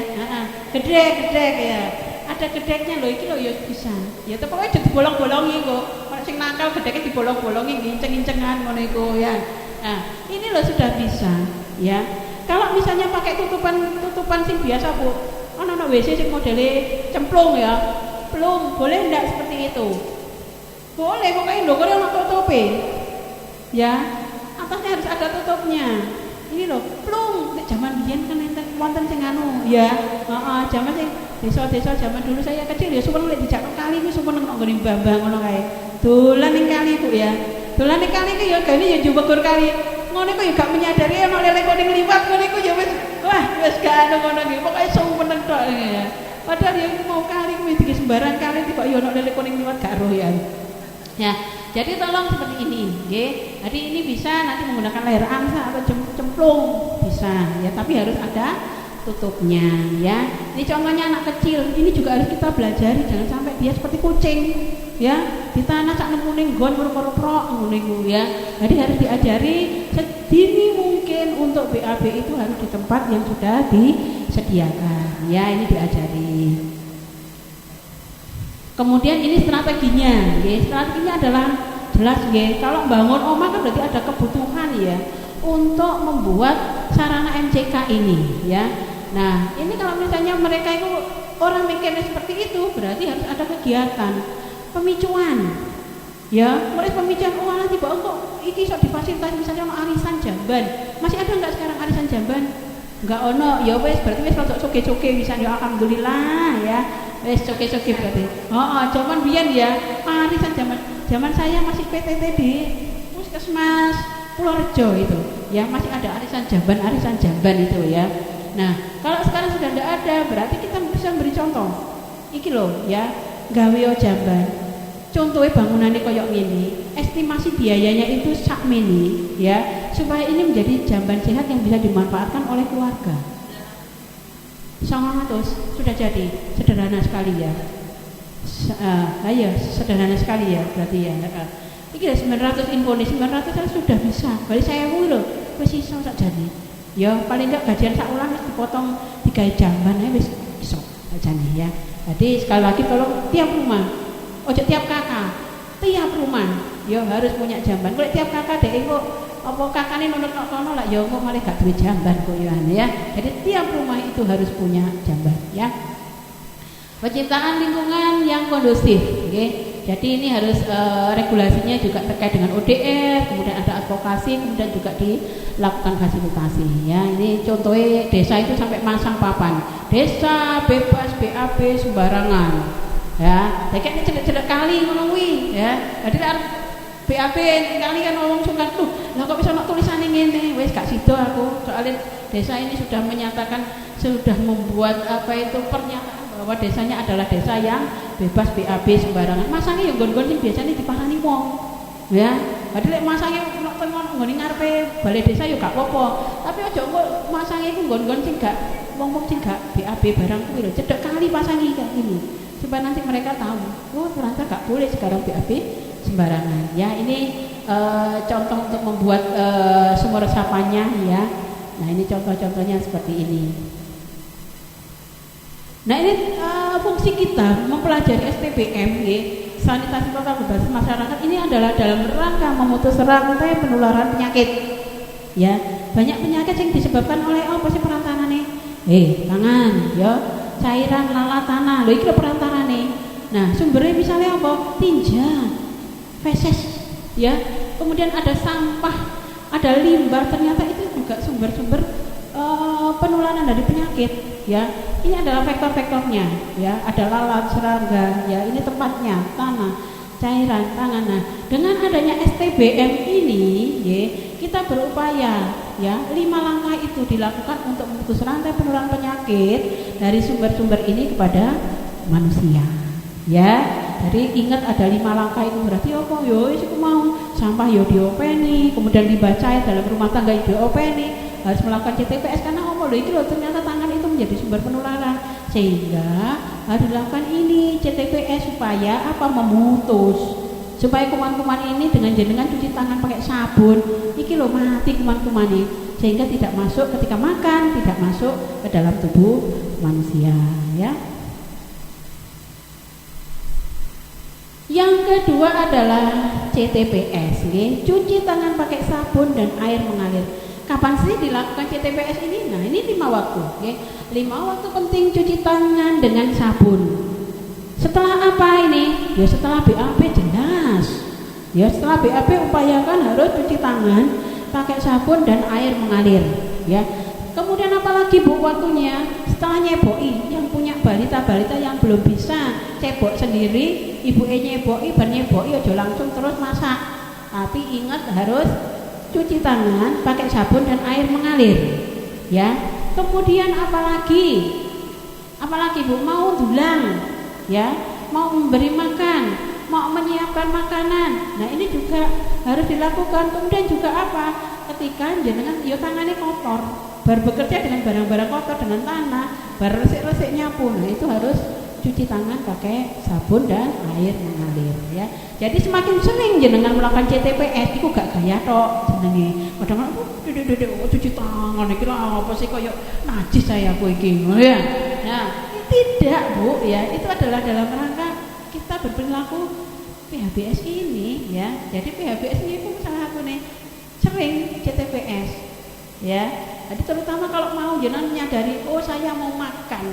[SPEAKER 2] Gedek ya. Ada gedeknya loh, iki loh ya bisa. Ya tapi pokoknya dibolong-bolongi kok. Kalau sing nakal gedeknya dibolong-bolongi nginceng-incengan ngono iku ya. Nah, ini loh sudah bisa ya. Kalau misalnya pakai tutupan sing biasa Bu. Ono WC sing modele cemplung ya. Belum, boleh enggak seperti itu? Boleh, pokoknya ndokone ono tutupe. Ya. Atasnya harus ada tutupnya. Ini loh, plung, nek zaman biyen kan enten wonten sing anu, ya. Zaman sing desa-desa zaman dulu saya kecil ya sumpah lek dijakno kali iki sumpah nang nggone mbah-mbah ngono kae. Dolan ning kali Bu ya. Dolan ning kali iki ya gane ya juwegur kali. Ngono iku ya gak menyadari ono lele kuning liwat ngono iku ya wis gak anu ngono iki. Pokoke sumpah tok ya. Padahal ya mau kali kuwi iki sembarang kali kok ya ono lele kuning liwat gak roh ya. Ya, jadi tolong seperti ini, nggih. Jadi ini bisa nanti menggunakan layar angsa atau cemplung bisa, ya. Tapi harus ada tutupnya, ya. Ini contohnya anak kecil, ini juga harus kita pelajari, jangan sampai dia seperti kucing, ya. Di tanah sak nemune nggon pro-pro ngono ya. Jadi harus diajari sedini mungkin untuk BAB itu harus di tempat yang sudah disediakan, ya. Ini diajari. Kemudian ini strateginya, ya. Strateginya adalah jelas ya. Kalau bangun omah kan berarti ada kebutuhan ya untuk membuat sarana MCK ini, ya. Nah, ini kalau misalnya mereka itu orang mikirnya seperti itu, berarti harus ada kegiatan pemicuan, ya. Mulai pemicuan nanti bahwa kok iki sok difasilitasi misalnya ono arisan jamban, masih ada nggak sekarang arisan jamban? Nggak ono, ya wes berarti wes rodok soge-soge bisa ya alhamdulillah ya. Wes coke-coke berarti. Zaman biyen ya, arisan zaman saya masih PTT di Puskesmas Purworejo itu. Ya masih ada arisan jamban itu ya. Nah, kalau sekarang sudah tidak ada, berarti kita bisa beri contoh. Iki loh ya, gawe jamban. Contohnya bangunannya koyok ini, estimasi biayanya itu sak mini ya, supaya ini menjadi jamban sehat yang bisa dimanfaatkan oleh keluarga. 900 sudah jadi, sederhana sekali ya. Sederhana sekali ya berarti ya. Iki 900 info nih, 900 kan sudah bisa. Bali 1000 lho, wis iso sak jane. Ya paling enggak gajian sak wulan wis dipotong 3 jamban ae wis iso sak jane ya. Jadi sekali lagi tolong tiap rumah, ojo tiap kakak, tiap rumah ya harus punya jamban. Kalau tiap kakak dek kok apa kakane nunut kok kono lah ya kok malah gak duwe jamban kok ya. Jadi tiap rumah itu harus punya jamban ya. Penciptaan lingkungan yang kondusif, okay? Jadi ini harus regulasinya juga terkait dengan ODR, kemudian ada advokasi, kemudian juga dilakukan fasilitasi ya. Ini contohnya desa itu sampai masang papan, desa bebas BAB sembarangan ya. Kayak ini cedek-cedek kali ngono kuwi ya. Jadi BAB kali kan ngomong sungkan tuh, lah kok bisa nak tulisan ngene, wes gak sido aku. Soalnya desa ini sudah menyatakan, sudah membuat apa itu pernyataan bahwa desanya adalah desa yang bebas BAB sembarangan. Masangnya yang gon-gon sing biasanya diparani wong. Ya. Jadi lek masangnya nek ngono ngarepe balai desa yo gak apa-apa. Tapi aja kok masangnya iku gon-gon sing gak wong-wong sing gak BAB barang kuwi lho, cedek kali pasangi kayak gini. Supaya nanti mereka tahu, oh ternyata gak boleh sekarang BAB sembarangan ya. Ini contoh untuk membuat sumur resapannya ya. Nah ini contoh-contohnya seperti ini. Nah ini fungsi kita mempelajari STBM ya, sanitasi lokal berbasis masyarakat, ini adalah dalam rangka memutus rantai penularan penyakit ya. Banyak penyakit yang disebabkan oleh apa sih perantarane tangan ya. cairan, lalat, tanah. Lho iki lho perantarane. Nah, sumbernya misalnya apa? Tinja, feses, ya. Kemudian ada sampah, ada limbah, ternyata itu juga sumber-sumber penularan dari penyakit, ya. Ini adalah vektor-vektornya, ya. Ada lalat, serangga, ya. Ini tempatnya, tanah, cairan, tangan. Nah, dengan adanya STBM ini, ya, kita berupaya, ya, 5 langkah itu dilakukan untuk memutus rantai penularan penyakit dari sumber-sumber ini kepada manusia, ya. Jadi ingat ada 5 langkah itu berarti apa? Yo, iku mau sampah yo diopeni, kemudian dibacain dalam rumah tangga diopeni. Harus melakukan CTPS karena lho iki lho ternyata tangan itu menjadi sumber penularan, sehingga harus dilakukan ini CTPS supaya apa? Memutus, supaya kuman-kuman ini dengan jenengan cuci tangan pakai sabun iki lho mati kuman-kuman ini, sehingga tidak masuk ketika makan, tidak masuk ke dalam tubuh manusia, ya. Yang kedua adalah CTPS, ya. Cuci tangan pakai sabun dan air mengalir. Kapan sih dilakukan CTPS ini? Nah, ini 5 waktu, ya. 5 waktu penting cuci tangan dengan sabun. Setelah apa ini? Ya setelah BAB jelas. Ya setelah BAB upayakan harus cuci tangan pakai sabun dan air mengalir, ya. Kemudian apalagi Bu waktunya? Setelah nyeboki, yang punya balita-balita yang belum bisa cebok sendiri, ibunya nyeboki, bar nyeboki aja langsung terus masak. Tapi ingat harus cuci tangan pakai sabun dan air mengalir, ya. Kemudian apalagi Bu, mau dulang, ya, mau memberi makan, mau menyiapkan makanan. Nah, ini juga harus dilakukan. Kemudian juga apa? Ketika jenengan yo tangannya kotor, bar bekerja dengan barang-barang kotor, dengan tanah, bar resik-resik nyapu. Nah, itu harus cuci tangan pakai sabun dan air mengalir, ya. Jadi semakin sering jenengan melakukan CTPS itu gak gaya tok jenenge. Kadang-kadang cuci tangan iki lho apa sih koyo najis saya aku iki, ya. Nah, tidak Bu, ya. Itu adalah dalam rangka kita berperilaku PHBS ini, ya. Jadi PHBS ini pun salah satu nih sering CTPS, ya. Jadi terutama kalau mau jenengan menyadari, oh saya mau makan,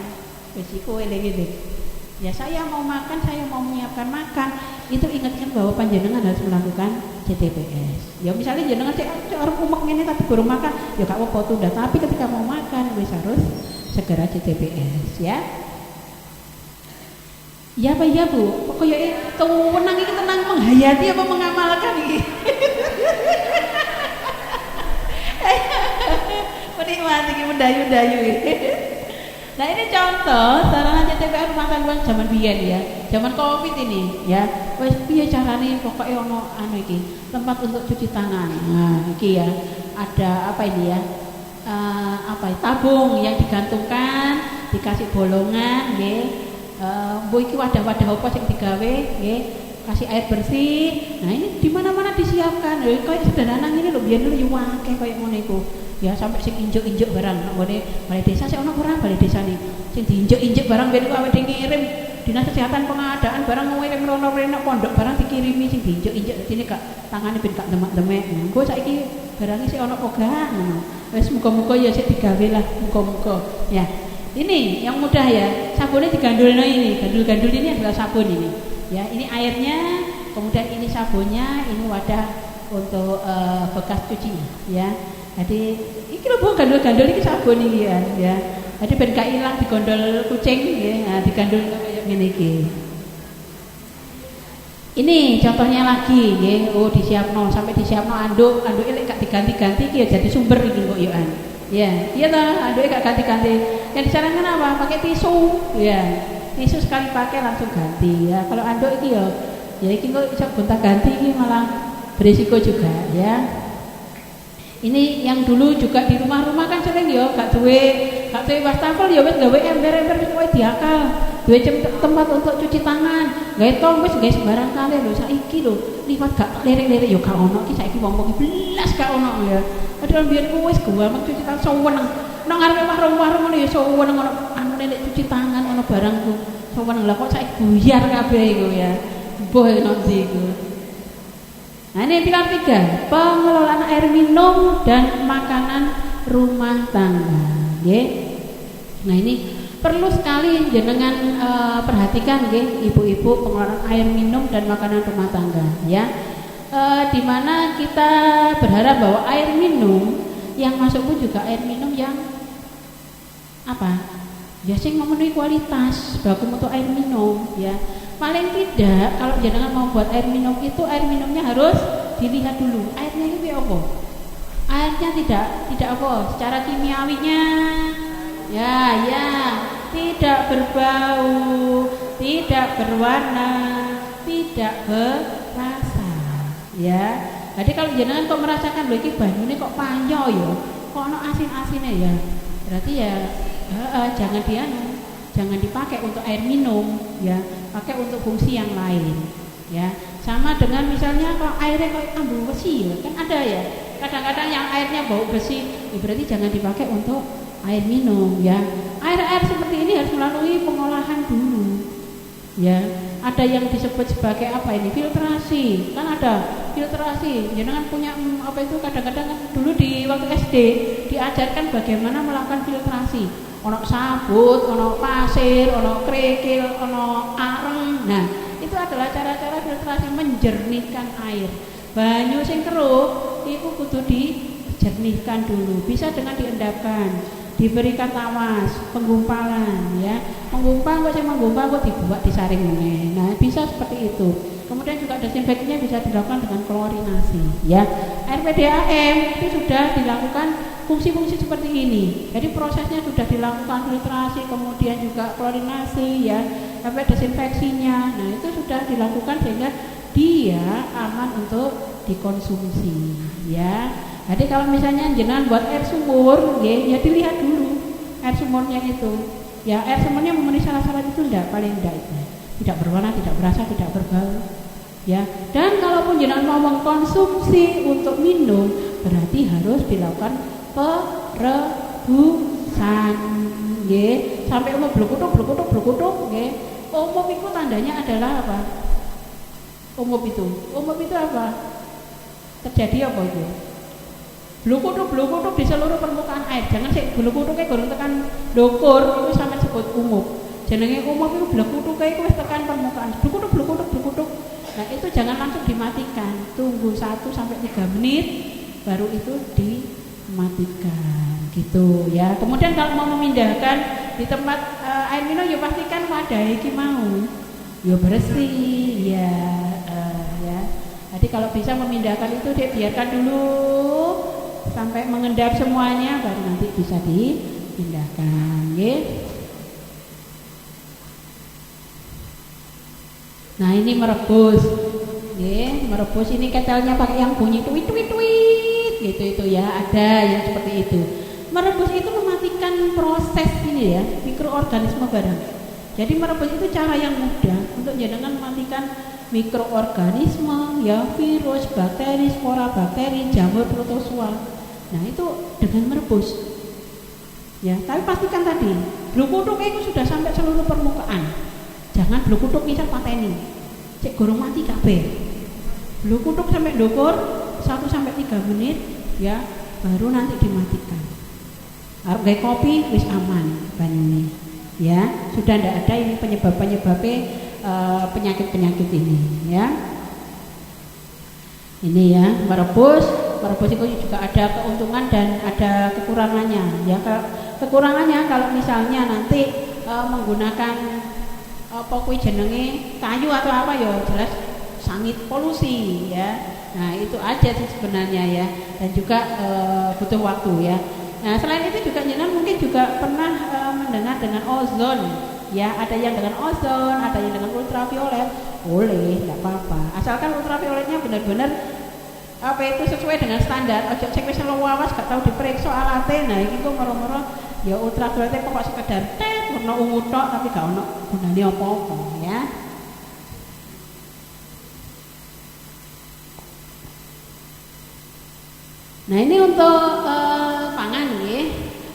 [SPEAKER 2] resiko eling-eling. Ya saya mau makan, saya mau menyiapkan makan, itu ingatkan bahwa panjenengan harus melakukan CTPS. Ya misalnya jenengan orang umek ini tapi baru makan, ya gak apa-apa tunda. Tapi ketika mau makan, wis harus segera CTPS, ya. Ya Pak ya Bu, pokoknya kewenang ini tenang menghayati apa mengamalkan ini. Menikmati ini mendayu-dayu ini. Nah ini contoh sarana CTPS rumah tangga zaman biyen, ya, zaman Covid ini, ya. Wes piye carane pokoknya ono anu iki, tempat untuk cuci tangan. Nah, iki ya. Ada apa ini ya? Tabung yang digantungkan, dikasih bolongan, nggih. Mbok iki wadah-wadah apa sing digawe, nggih. Kasih air bersih. Nah, ini di mana-mana disiapkan. Lho koyo sederhana ngene lho, biyen lho yo akeh koyo ngono iku. Ya sampai sing injuk-injuk barang nang ngene balai desa sik ono ora balai desa nih. Sing diinjuk-injuk barang ben ku awake ngirim Dinas Kesehatan Pengadaan barang ngirim rono-rene pondok barang dikirimi sing diinjuk-injuk dene gak tangane ben gak demek-demek. Engko saiki barang sik ono apa gak ngono. Wis muga-muga ya sik digawe lah, muga-muga. Ya. Ini yang mudah ya. Sabunnya digandulno ini. Gandul-gandul ini adalah sabun ini. Ya, ini airnya, kemudian ini sabunnya, ini wadah untuk bekas cucinya, ya. Jadi iki lho Bu gandul-gandul iki sabun iki ya. Jadi ben gak ilang digondol kucing nggih. Nah, digandul kaya ngene iki. Ini contohnya lagi nggih. Oh, disiapno sampai disiapno anduk lek gak diganti-ganti iki ya jadi sumber iki kok yoan. Ya, iya ta, anduke gak ganti-ganti. Yang disarankan apa? Pakai tisu, ya. Tisu sekali pakai langsung ganti ya. Kalau anduk iki ya iki kok iso gonta-ganti iki malah berisiko juga, ya. Ini yang dulu juga di rumah-rumah kan sering ya gak duwe wastafel ya wis gawe ember-ember kowe diakal. Duwe tempat untuk cuci tangan. Gawe tong wis gawe sembarang kali lho saiki lho. Liwat gak lirik-lirik ya gak ono iki saiki wong-wong belas gak ono ya. Padahal biyen wis gawe cuci tangan seneng. Nang ngarepe warung-warung ngono ya seneng ono anu nek cuci tangan ono barangku. Seneng lah kok saiki buyar kabeh iku ya. Mbuh nanti iku. Nah ini pilar 3, pengelolaan air minum dan makanan rumah tangga. Nah ini perlu sekali jenengan perhatikan nggih ibu-ibu pengelolaan air minum dan makanan rumah tangga ya. Di mana kita berharap bahwa air minum yang masuk pun juga air minum yang apa? Ya sing memenuhi kualitas baku mutu air minum ya. Paling tidak kalau jenengan mau buat air minum itu air minumnya harus dilihat dulu. Airnya itu apa? Airnya tidak apa? Secara kimiawinya ya tidak berbau, tidak berwarna, tidak berrasa ya. Jadi kalau jenengan kok merasakan lho iki banyune kok panyo ya, kok ono asin-asine ya. Berarti ya jangan dipakai untuk air minum ya, pakai untuk fungsi yang lain ya. Sama dengan misalnya kalau airnya kayak ambu besi ya, kan ada ya kadang-kadang yang airnya bau besi ya, berarti jangan dipakai untuk air minum ya. Air-air seperti ini harus melalui pengolahan dulu ya. Ada yang disebut sebagai apa ini, filtrasi, kan ada filtrasi. Jangan punya apa itu, kadang-kadang dulu di waktu SD diajarkan bagaimana melakukan filtrasi. Ono sabut, ono pasir, ono kerikil, ono areng. Nah, itu adalah cara-cara filtrasi menjernihkan air. Banyu sing keruh itu kudu dijernihkan dulu. Bisa dengan diendapkan, diberikan tawas, penggumpalan ya. Menggumpal kok sing menggumpal kok dibuat disaring meneh. Nah, bisa seperti itu. Kemudian juga desinfeksinya bisa dilakukan dengan klorinasi ya. Air PDAM itu sudah dilakukan fungsi-fungsi seperti ini. Jadi prosesnya sudah dilakukan filtrasi, kemudian juga klorinasi ya, sampai desinfeksinya. Nah, itu sudah dilakukan sehingga dia aman untuk dikonsumsi ya. Jadi kalau misalnya jenengan buat air sumur ya dilihat dulu air sumurnya itu. Ya, air sumurnya memenuhi syarat-syarat itu enggak, paling enggak itu. Tidak berwarna, tidak berasa, tidak berbau. Ya. Dan kalaupun jenengan mau mengkonsumsi untuk minum, berarti harus dilakukan perebusan nggih, sampai umum blukutuk nggih. Umum itu tandanya adalah apa? Umum itu apa? Terjadi apa itu? Blukutuk di seluruh permukaan air. Jangan sik blukutuke gorong tekan ndukur itu sampe sebut umum. Jenenge umum itu blukutuke iku wis tekan permukaan. Blukutuk. Nah, itu jangan langsung dimatikan. Tunggu 1 sampai 3 menit baru itu dimatikan gitu ya. Kemudian kalau mau memindahkan di tempat air minum ya pastikan wadah iki mau ya bersih ya ya. Jadi kalau bisa memindahkan itu biarkan dulu sampai mengendap semuanya baru nanti bisa dipindahkan nggih. Nah, ini merebus nggih, merebus ini ketelnya pakai yang bunyi tuit gitu itu ya, ada yang seperti itu. Merebus itu mematikan proses ini ya, mikroorganisme barang. Jadi merebus itu cara yang mudah untuk jenengan mematikan mikroorganisme ya, virus, bakteri, spora bakteri, jamur protozoa. Nah, itu dengan merebus ya. Tapi pastikan tadi blukutuk itu sudah sampai seluruh permukaan. Jangan blukutuk bisa pateni cek gorong mati kabeh. Blukutuk sampai ndukur 1 sampai 3 menit ya, baru nanti dimatikan. Arep gawe kopi wis aman banyune ya. Sudah ndak ada ini penyebabnya penyakit-penyakit ini ya. Ini ya, merebus itu juga ada keuntungan dan ada kekurangannya ya. Kekurangannya kalau misalnya nanti menggunakan apa kuwi jenenge kayu atau apa ya jelas sangit polusi ya. Nah, itu aja sih sebenarnya ya, dan juga butuh waktu ya. Nah, selain itu juga jenengan mungkin juga pernah mendengar dengan ozon ya. Ada yang dengan ozon, ada yang dengan ultraviolet. Boleh, enggak apa-apa. Asalkan ultravioletnya benar-benar apa itu sesuai dengan standar. Ojo cek wis lawas gak tau diperiksa alate. Nah, iki kok moro-moro ya ultraviolet kok sekedar warna ungu tok tapi gak ono gunane apa-apa ya. Nah, ini untuk pangan nggih.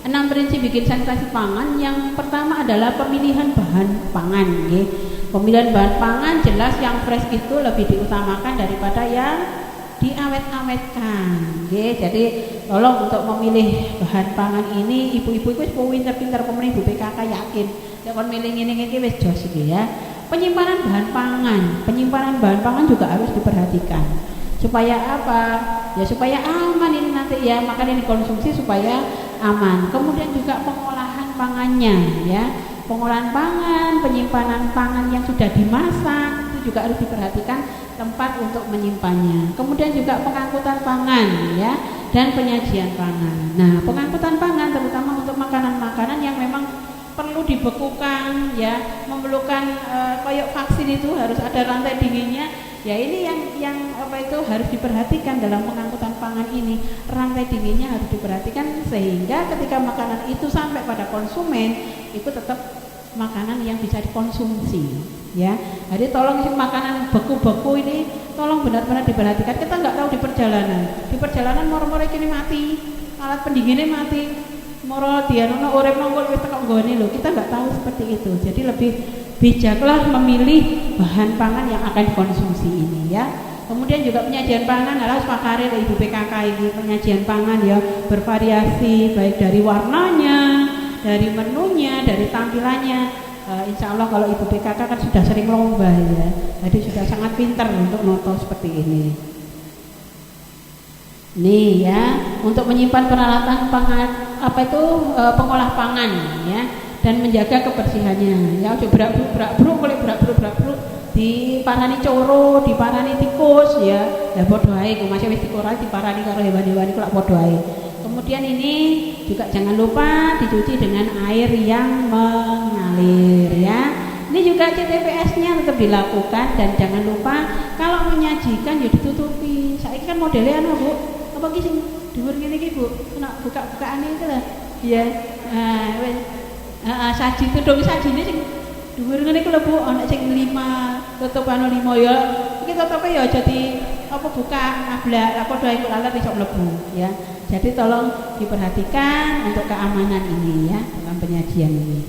[SPEAKER 2] 6 prinsip bikin sanitasi pangan. Yang pertama adalah pemilihan bahan pangan nggih. Pemilihan bahan pangan jelas yang fresh itu lebih diutamakan daripada yang diawet-awetkan nggih. Jadi tolong untuk memilih bahan pangan ini ibu-ibu itu pinter-pinter pemerintah Ibu PKK yakin nek kon milih ngene iki wis jos iki ya. Penyimpanan bahan pangan juga harus diperhatikan. Supaya apa? Ya supaya aman ini nanti ya, makanan dikonsumsi supaya aman. Kemudian juga pengolahan pangannya ya. Pengolahan pangan, penyimpanan pangan yang sudah dimasak itu juga harus diperhatikan tempat untuk menyimpannya. Kemudian juga pengangkutan pangan ya dan penyajian pangan. Nah, pengangkutan pangan terutama untuk makanan-makanan yang memang perlu dibekukan ya, memerlukan kayak vaksin itu harus ada rantai dinginnya. Ya ini yang apa itu harus diperhatikan dalam pengangkutan pangan ini. Rantai dinginnya harus diperhatikan sehingga ketika makanan itu sampai pada konsumen itu tetap makanan yang bisa dikonsumsi ya. Jadi tolong makanan beku-beku ini tolong benar-benar diperhatikan. Kita nggak tahu di perjalanan moro-moro kini mati, alat pendinginnya mati, moro dianono urip nongol wis teko nggone lho. Kita nggak tahu seperti itu. Jadi lebih bijaklah memilih bahan pangan yang akan dikonsumsi ini ya. Kemudian juga penyajian pangan adalah pakare dari Ibu PKK ini. Penyajian pangan ya bervariasi baik dari warnanya, dari menunya, dari tampilannya. Insya Allah kalau Ibu PKK kan sudah sering lomba ya, jadi sudah sangat pintar untuk noto seperti ini. Nih ya, untuk menyimpan peralatan pangan pengolah pangan ya dan menjaga kebersihannya. Ya ojo berak-berak diparani coro, diparani tikus ya. Ya padha ae kok masih wis dikorani diparani karo hewan-hewan iku lak padha ae. Kemudian ini juga jangan lupa dicuci dengan air yang mengalir ya. Ini juga CTPS-nya tetap dilakukan dan jangan lupa kalau menyajikan ya ditutupi. Saiki kan modelnya Bu. Apa ki sing dhuwur ngene iki Bu? Kena buka-bukaane itu lah. Iya. Nah, wis saji tutup sajine sing dhuwur ngene iku lho Bu, ana sing 5 tutupan 5 ya. Iki tutupe ya aja di apa buka ablak, apa padha iku lalat iso mlebu ya. Jadi tolong diperhatikan untuk keamanan ini ya dalam penyajian ini.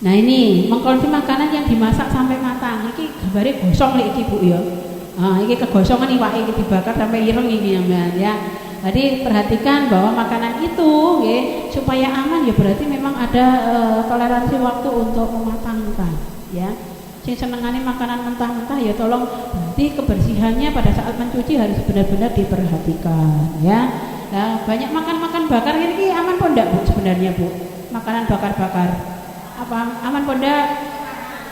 [SPEAKER 2] Nah ini mengkonsumsi makanan yang dimasak sampai matang. Iki gambare gosong lek iki Bu ya. Iki kegosongan iwake iki dibakar sampai ireng iki ya. Jadi perhatikan bahwa makanan itu supaya aman ya berarti memang ada toleransi waktu untuk mematangkan ya. Sing senengane makanan mentah-mentah ya tolong berarti kebersihannya pada saat mencuci harus benar-benar diperhatikan ya. Nah, banyak makan bakar ini aman pun enggak Bu sebenarnya Bu? Makanan bakar-bakar. Apa aman pun enggak?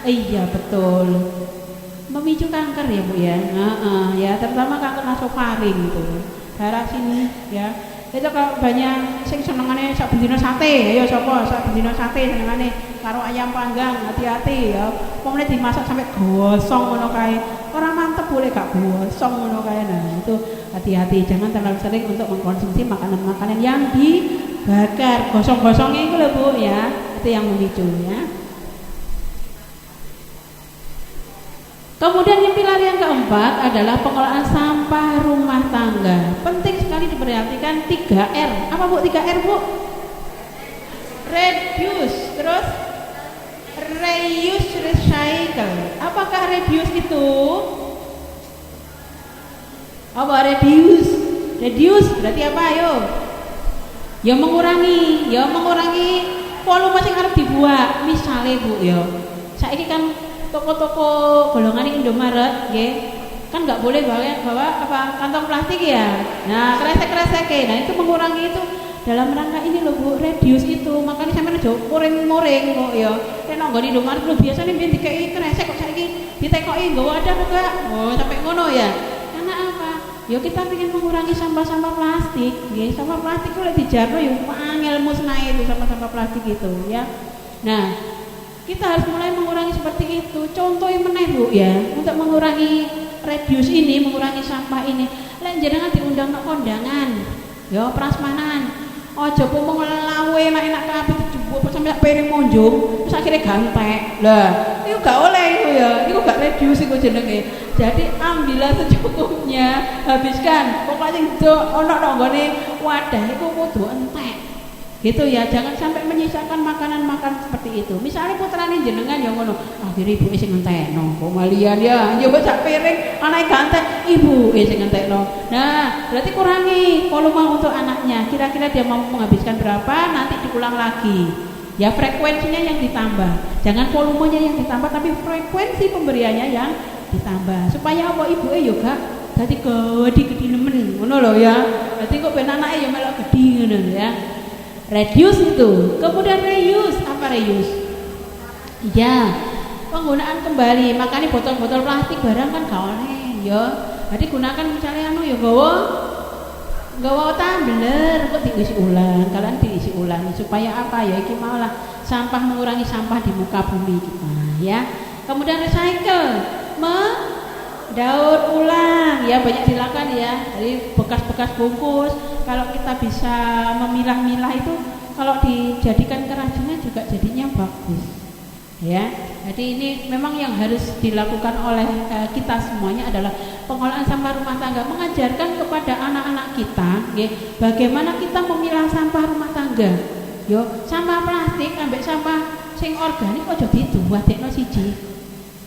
[SPEAKER 2] Iya betul. Memicu kanker ya Bu ya. Ya terutama kanker nasofaring itu. Daerah sini ya. Itu kalau banyak sing senengane sak bendina sate, ayo sapa sak bendina sate senengane karo ayam panggang, hati-hati ya. Pomone dimasak sampai gosong ngono kae. Ora mantep boleh gak gosong ngono kae. Nah, itu hati-hati jangan terlalu sering untuk mengkonsumsi makanan-makanan yang dibakar. Gosong-gosongnya itu lho Bu ya. Itu yang memicu ya. Kemudian yang pilar yang keempat adalah pengolahan sampah rumah tangga. Penting sekali diperhatikan 3R. Apa Bu 3R Bu? Reduce, terus reuse, recycle. Apakah reduce itu? Apa reduce? Reduce berarti apa ayo? Ya mengurangi volume sing arep dibuat. Misale Bu ya. Saiki kan toko-toko golongan Indomaret nggih kan nggak boleh bawa apa kantong plastik ya. Nah, kresek-kresek nah itu mengurangi itu dalam rangka ini loh Bu, reduce itu. Makanya sampeyan aja muring-muring kok ya. Nek nang nggone Indomaret lho biasane mbiyen dikeki kresek kok saiki ditekoki nggawa ada enggak? Oh, sampai ngono ya. Karena apa? Ya kita ingin mengurangi sampah-sampah plastik nggih. Sampah plastik ku lek dijarno ya angel musnahe itu sampah-sampah plastik itu ya. Nah, kita harus mulai mengurangi seperti itu. Contohnya meneh Bu ya, untuk mengurangi reduce ini, mengurangi sampah ini. Lek jenengan diundang nang kondangan, ya prasmanan. Aja pomong lawe enak-enak kabeh dijupuk sampe piring monjong, terus akhirnya gantek. Lah, itu gak oleh itu ya. Itu gak reduce iku jenenge. Jadi ambillah secukupnya, habiskan. Pokoknya itu ono nang gone wadah iku kudu entek. Gitu ya, jangan sampai menyisakan makanan-makanan seperti itu. Misalnya putrane jenengan yang ngono, akhirnya ibu sing ngentekno. Kok malian ya, nyoba sak piring, anake gantek, ibu sing ngentekno. Nah, berarti kurangi volume untuk anaknya. Kira-kira dia mau menghabiskan berapa, nanti diulang lagi. Ya, frekuensinya yang ditambah. Jangan volumenya yang ditambah, tapi frekuensi pemberiannya yang ditambah. Supaya apa ibuke yo gak dadi gede nemen. Ngono lho ya. Dadi kok ben anake yo melok gede ngono ya. Reduce itu, kemudian reuse. Apa reuse? Iya, penggunaan kembali. Makanya botol-botol plastik barang kan gak oleh, ya. Jadi gunakan misalnya ya gawa tumbler kok diisi ulang, kalian diisi ulang supaya apa ya? Iki maulah sampah, mengurangi sampah di muka bumi kita, ya. Kemudian recycle, daur ulang, ya banyak dilakukan ya. Dari bekas-bekas bungkus, kalau kita bisa memilah-milah itu, kalau dijadikan kerajinan juga jadinya bagus, ya. Jadi ini memang yang harus dilakukan oleh kita semuanya adalah pengolahan sampah rumah tangga, mengajarkan kepada anak-anak kita, ya, bagaimana kita memilah sampah rumah tangga. Yo, sampah plastik ambek sampah sing organik aja diduwadekno siji.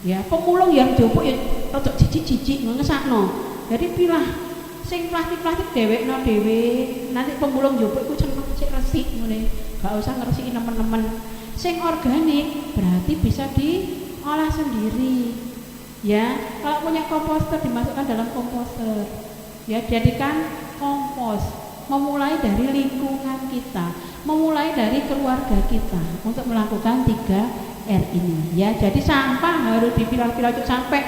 [SPEAKER 2] Ya, pemulung yang jopo ya rodok jijik-jijik ngesakno. Jadi pilah sing plastik-plastik dhewekno dhewe, nanti pemulung jopo iku ceneng cek resik ngene. Gak usah ngresiki nemen-nemen. Sing organik berarti bisa diolah sendiri. Ya, kalau punya komposter dimasukkan dalam komposter. Ya, jadikan kompos. Memulai dari lingkungan kita, memulai dari keluarga kita untuk melakukan 3R ini, ya. Jadi sampah harus dipilah-pilah sampai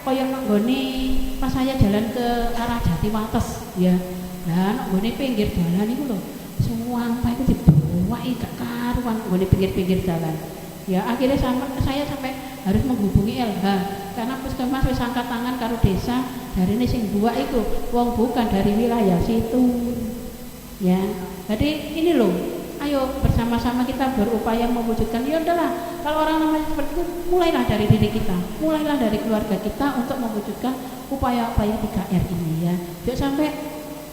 [SPEAKER 2] koyo nggone pas saya jalan ke arah Jatiwates, ya. Lah nggone pinggir jalan iku lho, sampah itu dibuwaki gak karuan nggone pinggir-pinggir jalan. Ya, akhirnya saya sampai harus menghubungi LH karena puskesmas wis angkat tangan karo desa, jarine sing buak iku wong bukan dari wilayah situ. Ya. Jadi ini loh, ayo bersama-sama kita berupaya mewujudkan. Ya udahlah, kalau orang namanya seperti itu, mulailah dari diri kita, mulailah dari keluarga kita untuk mewujudkan upaya-upaya 3R ini, ya. Jangan sampai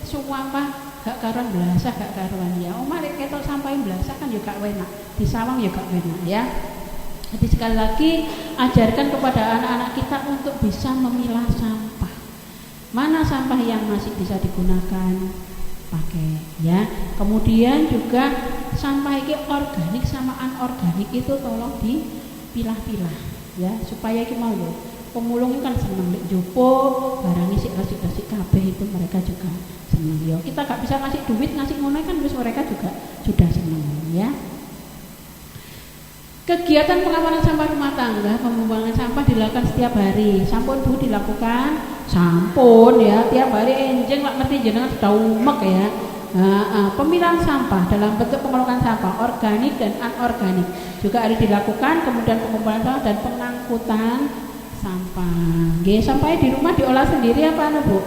[SPEAKER 2] sumpah gak karuan belasah, gak karuan, ya. Mari ketok sampahin belasah kan juga enak, di sawang juga enak, ya. Jadi sekali lagi ajarkan kepada anak-anak kita untuk bisa memilah sampah. Mana sampah yang masih bisa digunakan, pakai, ya. Kemudian juga sampah ini organik sama anorganik itu tolong dipilah-pilah, ya, supaya iki mau lho. Pemulung kan seneng nek jopo barang isi resik-resik kabeh itu mereka juga seneng, ya. Kita gak bisa ngasih duit, ngasih ngono kan terus mereka juga sudah seneng, ya. Kegiatan pengawalan sampah rumah tangga, pembuangan sampah dilakukan setiap hari. Sampun Bu dilakukan, sampun ya, tiap hari enjeng lak ngerti jenengan sudah umek ya. Pemilahan sampah dalam bentuk pengolahan sampah organik dan anorganik juga harus dilakukan. Kemudian pengumpulan sampah dan pengangkutan sampah. Nggih, sampahnya di rumah diolah sendiri apa Bu?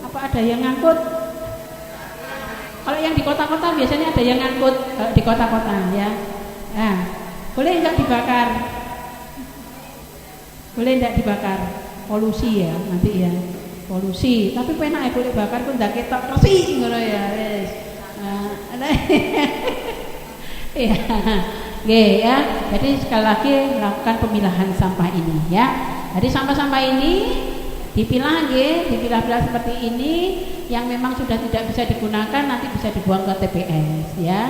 [SPEAKER 2] Apa ada yang ngangkut? Kalau yang di kota-kota biasanya ada yang ngangkut, di kota-kota ya. Nah, boleh enggak dibakar? Boleh enggak dibakar? Polusi ya nanti ya. Polusi, tapi penak boleh bakar pun ndak ketok resik ngono ya, wis. Iya. Nggih ya. Jadi sekali lagi melakukan pemilahan sampah ini ya. Jadi sampah-sampah ini dipilah nggih, dipilah-pilah seperti ini yang memang sudah tidak bisa digunakan nanti bisa dibuang ke TPS ya.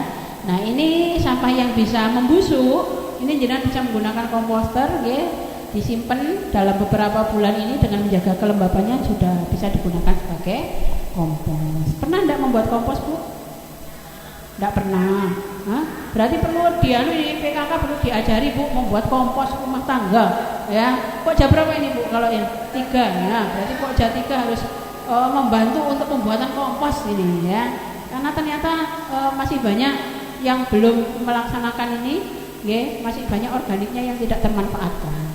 [SPEAKER 2] Nah, ini sampah yang bisa membusuk, ini jenengan bisa menggunakan komposter nggih, disimpan dalam beberapa bulan ini dengan menjaga kelembabannya sudah bisa digunakan sebagai kompos. Pernah enggak membuat kompos, Bu? Enggak pernah. Hah? Berarti perlu di PKK perlu diajari, Bu, membuat kompos rumah tangga ya. Kok jam berapa ini, Bu? Kalau yang 3 ya, berarti kok jam 3 harus membantu untuk pembuatan kompos ini ya. Karena ternyata masih banyak yang belum melaksanakan ini, ya, masih banyak organiknya yang tidak termanfaatkan.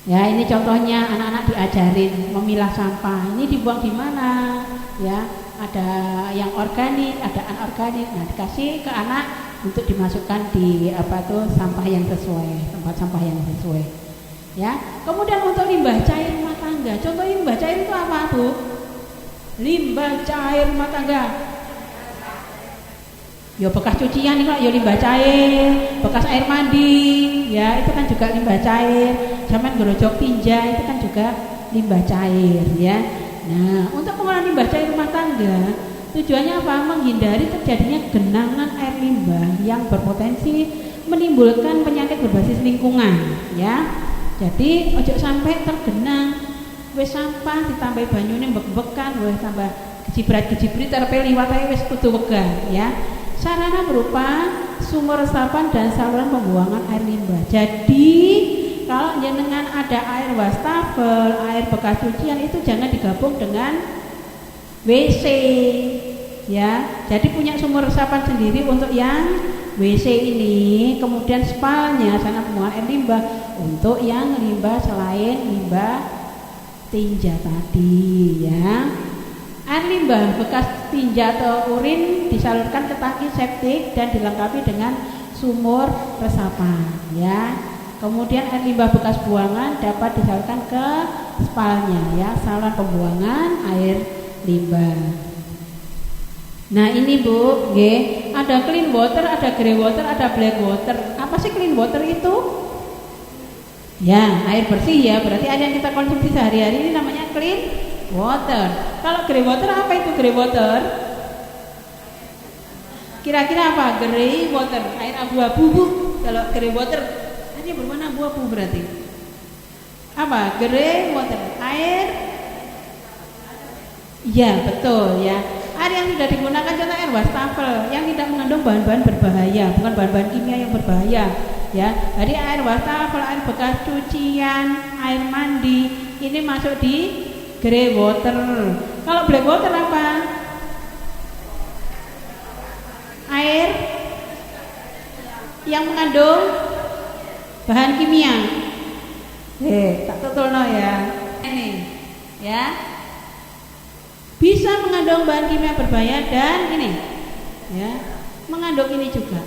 [SPEAKER 2] Ya, ini contohnya anak-anak diajarin memilah sampah. Ini dibuang di mana? Ya, ada yang organik, ada anorganik. Nah, dikasih ke anak untuk dimasukkan di sampah yang sesuai, tempat sampah yang sesuai. Ya, kemudian untuk limbah cair rumah tangga. Contoh limbah cair itu apa, Bu? Limbah cair rumah tangga. Ya bekas cucian itu ya limbah cair, bekas air mandi, ya itu kan juga limbah cair. Sampean gerojok tinja itu kan juga limbah cair, ya. Nah, untuk pengolahan limbah cair rumah tangga tujuannya apa? Menghindari terjadinya genangan air limbah yang berpotensi menimbulkan penyakit berbasis lingkungan, ya. Jadi ojo sampai tergenang wis sampah ditambah banyune mbek-mbekan, wis tambah gejibrat-gejibrit arepe liwat ae wis kudu wegah, ya. Sarana berupa sumur resapan dan saluran pembuangan air limbah. Jadi kalau jenengan ada air wastafel, air bekas cucian itu jangan digabung dengan WC, ya. Jadi punya sumur resapan sendiri untuk yang WC ini, kemudian spalnya sana pembuangan air limbah untuk yang limbah selain limbah tinja tadi, ya. Air limbah bekas tinja atau urin disalurkan ke tangki septik dan dilengkapi dengan sumur resapan, ya. Kemudian air limbah bekas buangan dapat disalurkan ke spalnya, ya, saluran pembuangan air limbah. Nah ini Bu, ada clean water, ada grey water, ada black water. Apa sih clean water itu? Ya, air bersih, ya. Berarti air yang kita konsumsi sehari-hari ini namanya clean water. Kalau grey water apa itu grey water? Kira-kira apa? Grey water, air abu-abu Bu. Kalau grey water airnya berwarna abu-abu berarti. Apa? Grey water, air. Iya, betul, ya. Air yang sudah digunakan contoh air wastafel yang tidak mengandung bahan-bahan berbahaya, bukan bahan-bahan kimia yang berbahaya, ya. Jadi air wastafel, air bekas cucian, air mandi ini masuk di grey water. Kalau black water apa? Air yang mengandung bahan kimia. Tak tutulno ya. Ini, ya. Bisa mengandung bahan kimia berbahaya dan ini, ya, mengandung ini juga,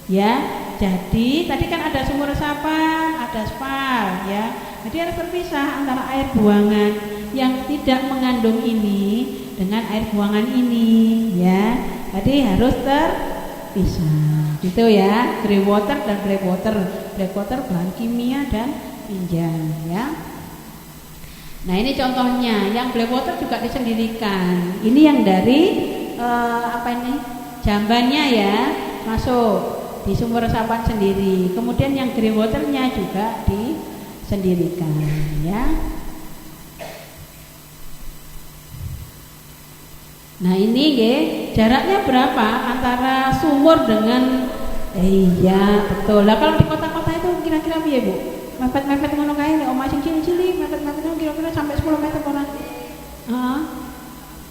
[SPEAKER 2] ya. Jadi tadi kan ada sumur resapan, ada spal, ya. Jadi harus terpisah antara air buangan yang tidak mengandung ini dengan air buangan ini, ya. Jadi harus terpisah, gitu ya. Grey water dan black water. Black water bahan kimia dan tinja, ya. Nah ini contohnya, yang black water juga disendirikan. Ini yang dari apa ini? Jambannya, ya, masuk di sumur resapan sendiri. Kemudian yang grey waternya juga disendirikan, ya. Nah ini jaraknya berapa antara sumur dengan iya betul. Lah kalau di kota-kota itu kira-kira piye Bu? Mepet-mepet ngono kae nek omah sing cilik-cilik mepet-mepet kira-kira sampai 10 meter ora? Heeh.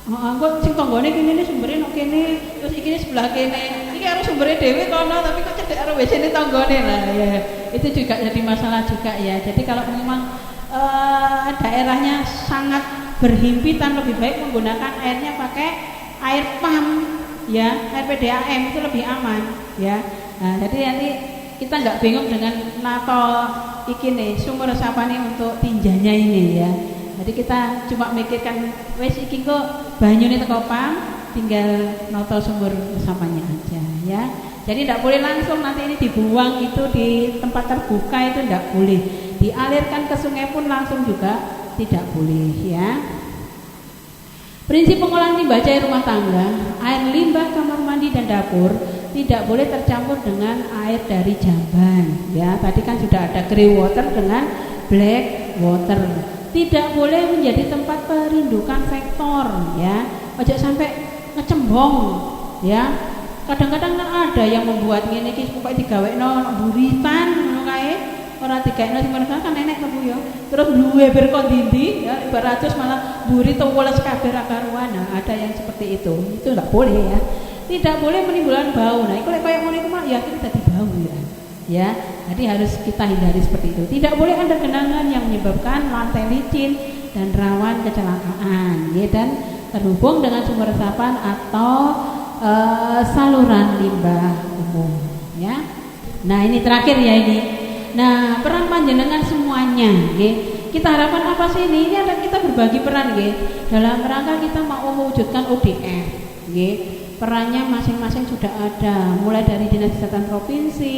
[SPEAKER 2] Heeh, kok sing tanggane kene sumbere nek kene, terus iki sebelah kene. Iki harus sumbere dhewe kono tapi kok cedek karo WC-ne tanggane lah ya. Itu juga jadi masalah juga, ya. Jadi kalau memang daerahnya sangat berhimpitan lebih baik menggunakan airnya pakai air pump, ya, air PDAM itu lebih aman, ya. Nah, jadi nanti kita nggak bingung dengan nato iki nih sumur resapannya untuk tinjanya ini, ya. Jadi kita cuma mikirkan wes iki kok banyune teko pump, tinggal nato sumur resapannya aja, ya. Jadi tidak boleh langsung nanti ini dibuang itu di tempat terbuka, itu tidak boleh. Dialirkan ke sungai pun langsung juga tidak boleh, ya. Prinsip pengolahan limbah cair rumah tangga, air limbah kamar mandi dan dapur tidak boleh tercampur dengan air dari jamban, ya. Tadi kan sudah ada grey water dengan black water. Tidak boleh menjadi tempat perindukan vektor, ya. Ojo sampai ngecembong, ya. Kadang-kadang kan ada yang membuat ngene iki pokoke digawekno buritan ngono kae. Ora dikekno sing mereka kan enek to Bu ya. Terus duwe berkondindi ya 200 malah buri tuweles kabeh ra karuan. Nah, ada yang seperti itu. Itu enggak boleh, ya. Tidak boleh menimbulkan bau. Nah, iku lek koyo ngono iku mah ya kita dadi bau, ya. Ya, jadi harus kita hindari seperti itu. Tidak boleh ada genangan yang menyebabkan lantai licin dan rawan kecelakaan, ya, dan terhubung dengan sumber resapan atau saluran limbah umum, ya. Nah, ini terakhir ya ini. Nah, peran panjenengan semuanya, nggih. Kita harapkan apa sih ini? Ini ada kita berbagi peran, nggih. Dalam rangka kita mau mewujudkan ODF, nggih. perannya masing-masing sudah ada, mulai dari Dinas Kesehatan Provinsi,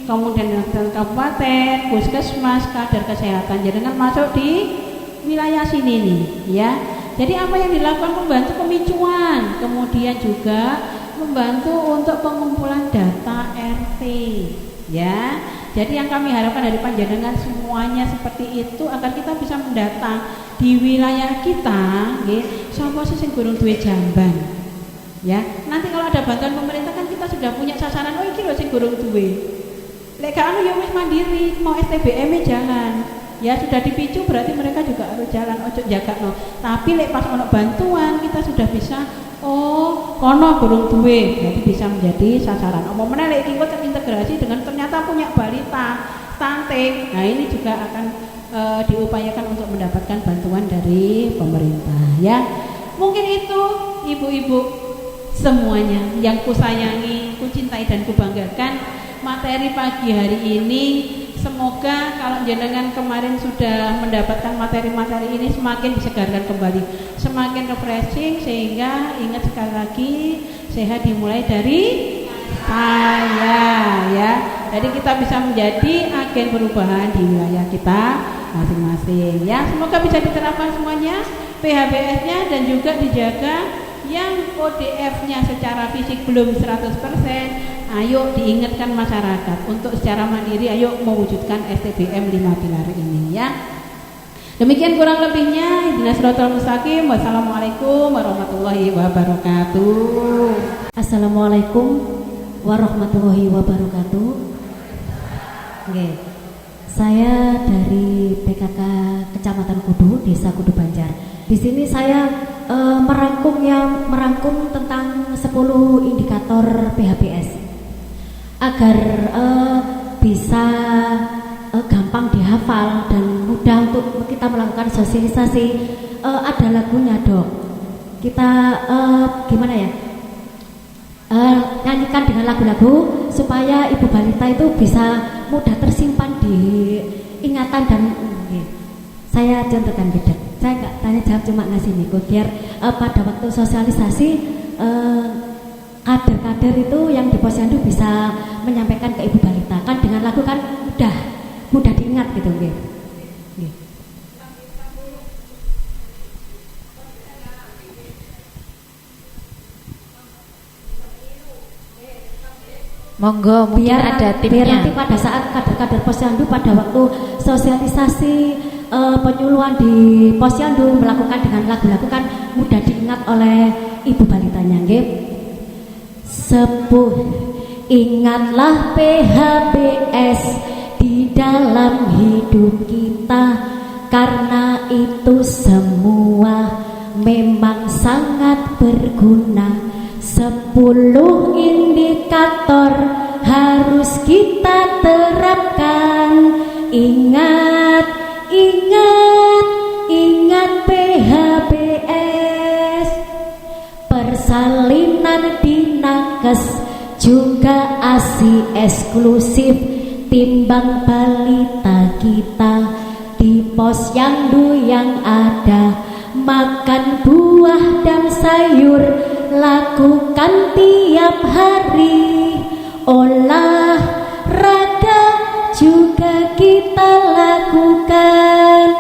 [SPEAKER 2] kemudian Dinas Kesehatan Kabupaten, Puskesmas, kader kesehatan. Jadi kan masuk di wilayah sini nih, ya. Jadi apa yang dilakukan? Membantu pemicuan, kemudian juga membantu untuk pengumpulan data RT, ya. Jadi yang kami harapkan dari panjenengan semuanya seperti itu agar kita bisa mendata di wilayah kita, nggih, sapa sing gurung duwe jamban. Ya, nanti kalau ada bantuan pemerintah kan kita sudah punya sasaran, oh iki lho sing gurung duwe. Lek gak anu ya wis mandiri, mau STBM-e jalan. Ya sudah dipicu berarti mereka juga harus jalan, ojo jagakno. Tapi lek pas ono bantuan kita sudah bisa, oh kono gurung duwe, berarti bisa menjadi sasaran. Apa meneh lek iki terintegrasi dengan ternyata punya balita, stunting. Nah, ini juga akan diupayakan untuk mendapatkan bantuan dari pemerintah, ya. Mungkin itu ibu-ibu semuanya yang kusayangi, kucintai dan kubanggakan, materi pagi hari ini semoga kalau jenengan kemarin sudah mendapatkan materi-materi ini semakin disegarkan kembali, semakin refreshing, sehingga ingat sekali lagi sehat dimulai dari saya, ya. Jadi kita bisa menjadi agen perubahan di wilayah kita masing-masing, ya. Semoga bisa diterapkan semuanya PHBS-nya dan juga dijaga. Yang ODF-nya secara fisik belum 100%, ayo diingatkan masyarakat untuk secara mandiri, ayo mewujudkan STBM 5 pilar ini, ya. Demikian kurang lebihnya. Ihdinas Shiratal Mustaqim. Wassalamualaikum warahmatullahi wabarakatuh.
[SPEAKER 3] Assalamualaikum warahmatullahi wabarakatuh. Oke. Saya dari PKK Kecamatan Kudu, Desa Kudu Banjar. Di sini saya merangkum tentang 10 indikator PHBS agar bisa gampang dihafal dan mudah untuk kita melakukan sosialisasi. Ada lagunya, Dok. Kita gimana ya? Nyanyikan dengan lagu-lagu supaya ibu balita itu bisa mudah tersimpan di ingatan dan saya contohkan beda. Saya nggak tanya jawab, cuma ngasih nih biar pada waktu sosialisasi kader-kader itu yang di posyandu bisa menyampaikan ke ibu balita. Kan dengan lagu kan mudah diingat gitu, nggih.
[SPEAKER 4] Monggo, mungkin ada tipnya.
[SPEAKER 3] Biar nanti pada saat kader-kader posyandu pada waktu sosialisasi penyuluhan di posyandu melakukan dengan lagu-lagu kan mudah diingat oleh ibu balitanya, nggih. Ingatlah PHBS di dalam hidup kita, karena itu semua memang sangat berguna. 10 indikator harus kita terapkan. Ingat PHBS. Persalinan di nakes juga ASI eksklusif. Timbang balita kita di posyandu yang ada, makan buah dan sayur lakukan tiap hari. Olahraga juga kita lakukan.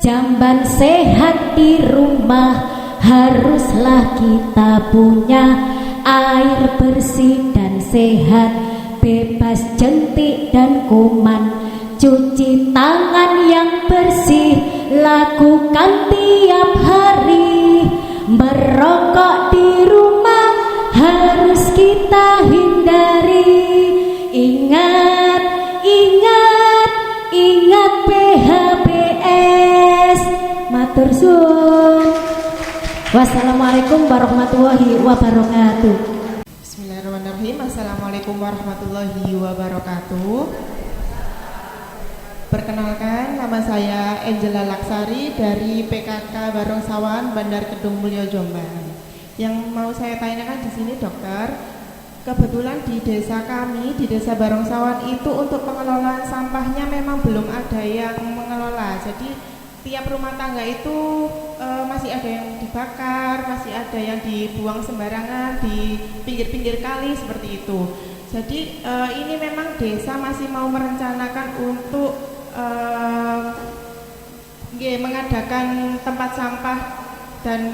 [SPEAKER 3] Jamban sehat di rumah haruslah kita punya. Air bersih dan sehat, bebas jentik dan kuman. Cuci tangan yang bersih lakukan tiap hari. Merokok di rumah harus kita hindari. Ingat PHBS. Matur suwun. Wassalamualaikum warahmatullahi wabarakatuh.
[SPEAKER 5] Bismillahirrahmanirrahim. Assalamualaikum warahmatullahi wabarakatuh. Perkenalkan, nama saya Angela Laksari dari PKK Barongsawan, Bandar Kedung Mulyo, Jombang. Yang mau saya tanyakan di sini, dokter, kebetulan di desa kami, di desa Barongsawan itu untuk pengelolaan sampahnya memang belum ada yang mengelola. Jadi setiap rumah tangga itu masih ada yang dibakar, masih ada yang dibuang sembarangan di pinggir-pinggir kali seperti itu. Jadi ini memang desa masih mau merencanakan untuk mengadakan tempat sampah dan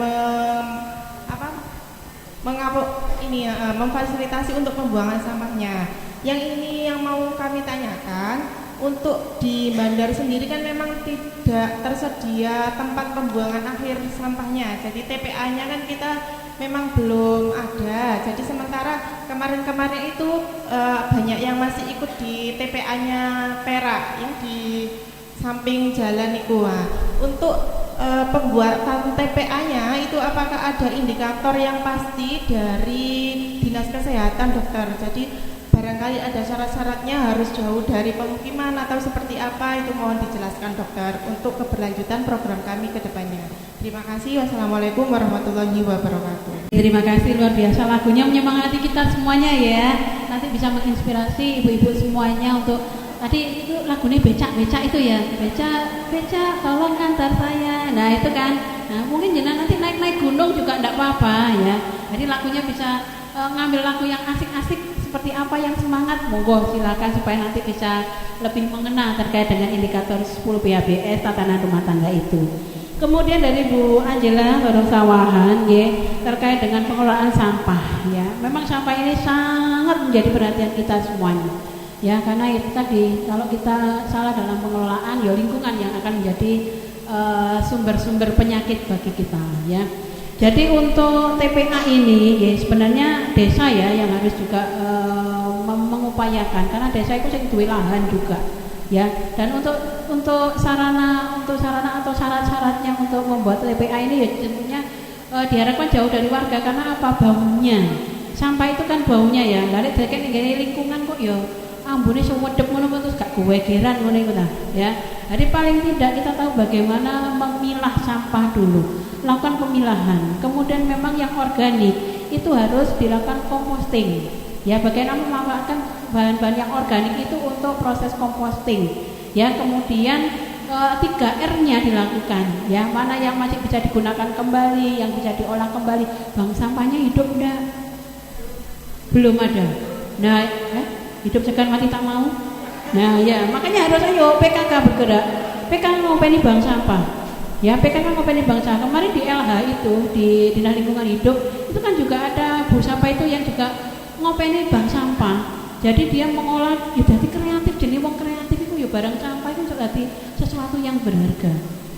[SPEAKER 5] memfasilitasi untuk pembuangan sampahnya. Yang ini yang mau kami tanyakan, untuk di Bandar sendiri kan memang tidak tersedia tempat pembuangan akhir sampahnya. Jadi TPA-nya kan kita memang belum ada. Jadi sementara kemarin-kemarin itu banyak yang masih ikut di TPA-nya Perak yang di samping jalan itu. Untuk pembuatan TPA-nya itu apakah ada indikator yang pasti dari Dinas Kesehatan, dokter? Jadi barangkali ada syarat-syaratnya harus jauh dari pemukiman atau seperti apa, itu mohon dijelaskan dokter untuk keberlanjutan program kami ke depannya. Terima kasih. Wassalamualaikum warahmatullahi wabarakatuh.
[SPEAKER 2] Terima kasih, luar biasa, lagunya menyemangati kita semuanya ya. Nanti bisa menginspirasi ibu-ibu semuanya untuk tadi itu lagunya becak itu ya, becak tolong antar saya. Nah itu kan, nah mungkin jenengan nanti naik gunung juga enggak apa-apa ya. Jadi lagunya bisa ngambil lagu yang asik-asik seperti apa yang semangat, monggo silakan supaya nanti bisa lebih mengena terkait dengan indikator 10 PHBS tatanan rumah tangga itu. Kemudian dari Bu Angela Barong Sawahan ya, terkait dengan pengelolaan sampah ya. Memang sampah ini sangat menjadi perhatian kita semuanya. Ya, karena itu tadi kalau kita salah dalam pengelolaan ya lingkungan yang akan menjadi sumber-sumber penyakit bagi kita ya. Jadi untuk TPA ini ya sebenarnya desa ya yang harus juga mengupayakan, karena desa itu sing duwe lahan juga ya. Dan untuk sarana atau syarat-syaratnya untuk membuat TPA ini ya tentunya diharapkan jauh dari warga, karena apa? Baunya. Sampah itu kan baunya ya. Lalu deket ning lingkungan kok ya ambune sewedep ngono terus gak gewegeran ngono iku ta ya. Jadi paling tidak kita tahu bagaimana memilah sampah dulu. Lakukan pemilahan. Kemudian memang yang organik itu harus dilakukan composting. Ya, bagaimana memanfaatkan bahan-bahan yang organik itu untuk proses composting. Ya, kemudian 3R-nya dilakukan. Ya, mana yang masih bisa digunakan kembali, yang bisa diolah kembali. Bank sampahnya hidup enggak? Belum ada. Nah, hidup segan mati tak mau. Nah ya, makanya harus ayo PKK bergerak. PKK ngopeni bank sampah. Ya, PKK ngopeni bank sampah. Kemarin di LH itu di Dinas Lingkungan Hidup itu kan juga ada Bu Sapa itu yang juga ngopeni bank sampah. Jadi dia mengolah, ya jadi kreatif, jadi wong kreatif itu ya barang sampah itu jadi sesuatu yang berharga.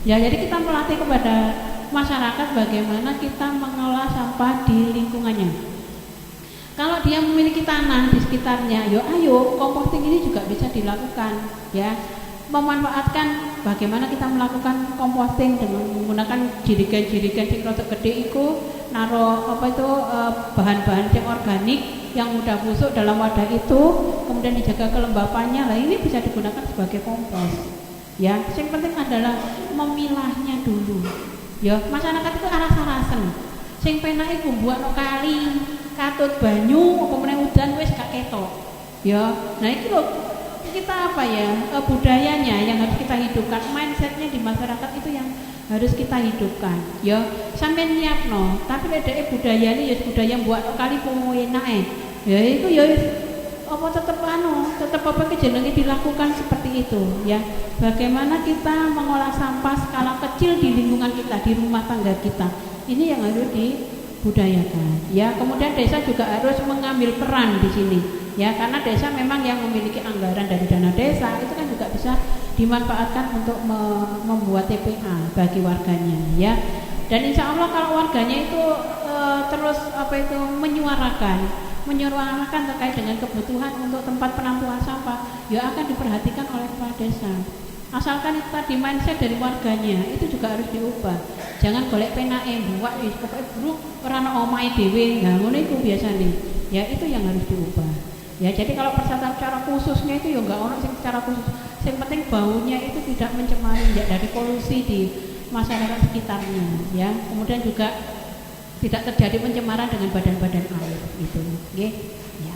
[SPEAKER 2] Ya, jadi kita melatih kepada masyarakat bagaimana kita mengolah sampah di lingkungannya. Kalau dia memiliki tanah di sekitarnya, ayo composting ini juga bisa dilakukan ya. Memanfaatkan bagaimana kita melakukan composting dengan menggunakan jirigen-jirigen sing rada gede iku, naro bahan-bahan yang organik yang mudah busuk dalam wadah itu, kemudian dijaga kelembapannya. Lah ini bisa digunakan sebagai kompos. Ya, yang penting adalah memilahnya dulu. Ya, masyarakat itu aras-arasen. Sing penake gumbuakno kali, katut banyu apa meneh udan wis gak ketok. Ya, nah itu loh kita apa ya? Budayanya yang harus kita hidupkan, mindsetnya di masyarakat itu yang harus kita hidupkan. Ya, sampean nyiapno, tapi lek dhek budayane ya budaya buat kali pengenake. Ya itu ya apa tetap apa jenenge dilakukan seperti itu ya. Bagaimana kita mengolah sampah skala kecil di lingkungan kita, di rumah tangga kita. Ini yang harus dibudayakan ya. Kemudian desa juga harus mengambil peran di sini ya, karena desa memang yang memiliki anggaran dari dana desa itu kan juga bisa dimanfaatkan untuk membuat TPA bagi warganya ya. Dan insya Allah kalau warganya itu terus menyuarakan terkait dengan kebutuhan untuk tempat penampungan sampah ya akan diperhatikan oleh kepala desa. Asalkan itu tadi mindset dari warganya itu juga harus diubah. Jangan golek penake buat wis pokoke buruk ora ana omahe dhewe. Nah, ngono iku biasane. Ya itu yang harus diubah. Ya, jadi kalau persatuan secara khususnya itu ya enggak ono sing secara khusus. Yang penting baunya itu tidak mencemari ya dari polusi di masyarakat sekitarnya ya. Kemudian juga tidak terjadi pencemaran dengan badan-badan air gitu. Nggih. Ya.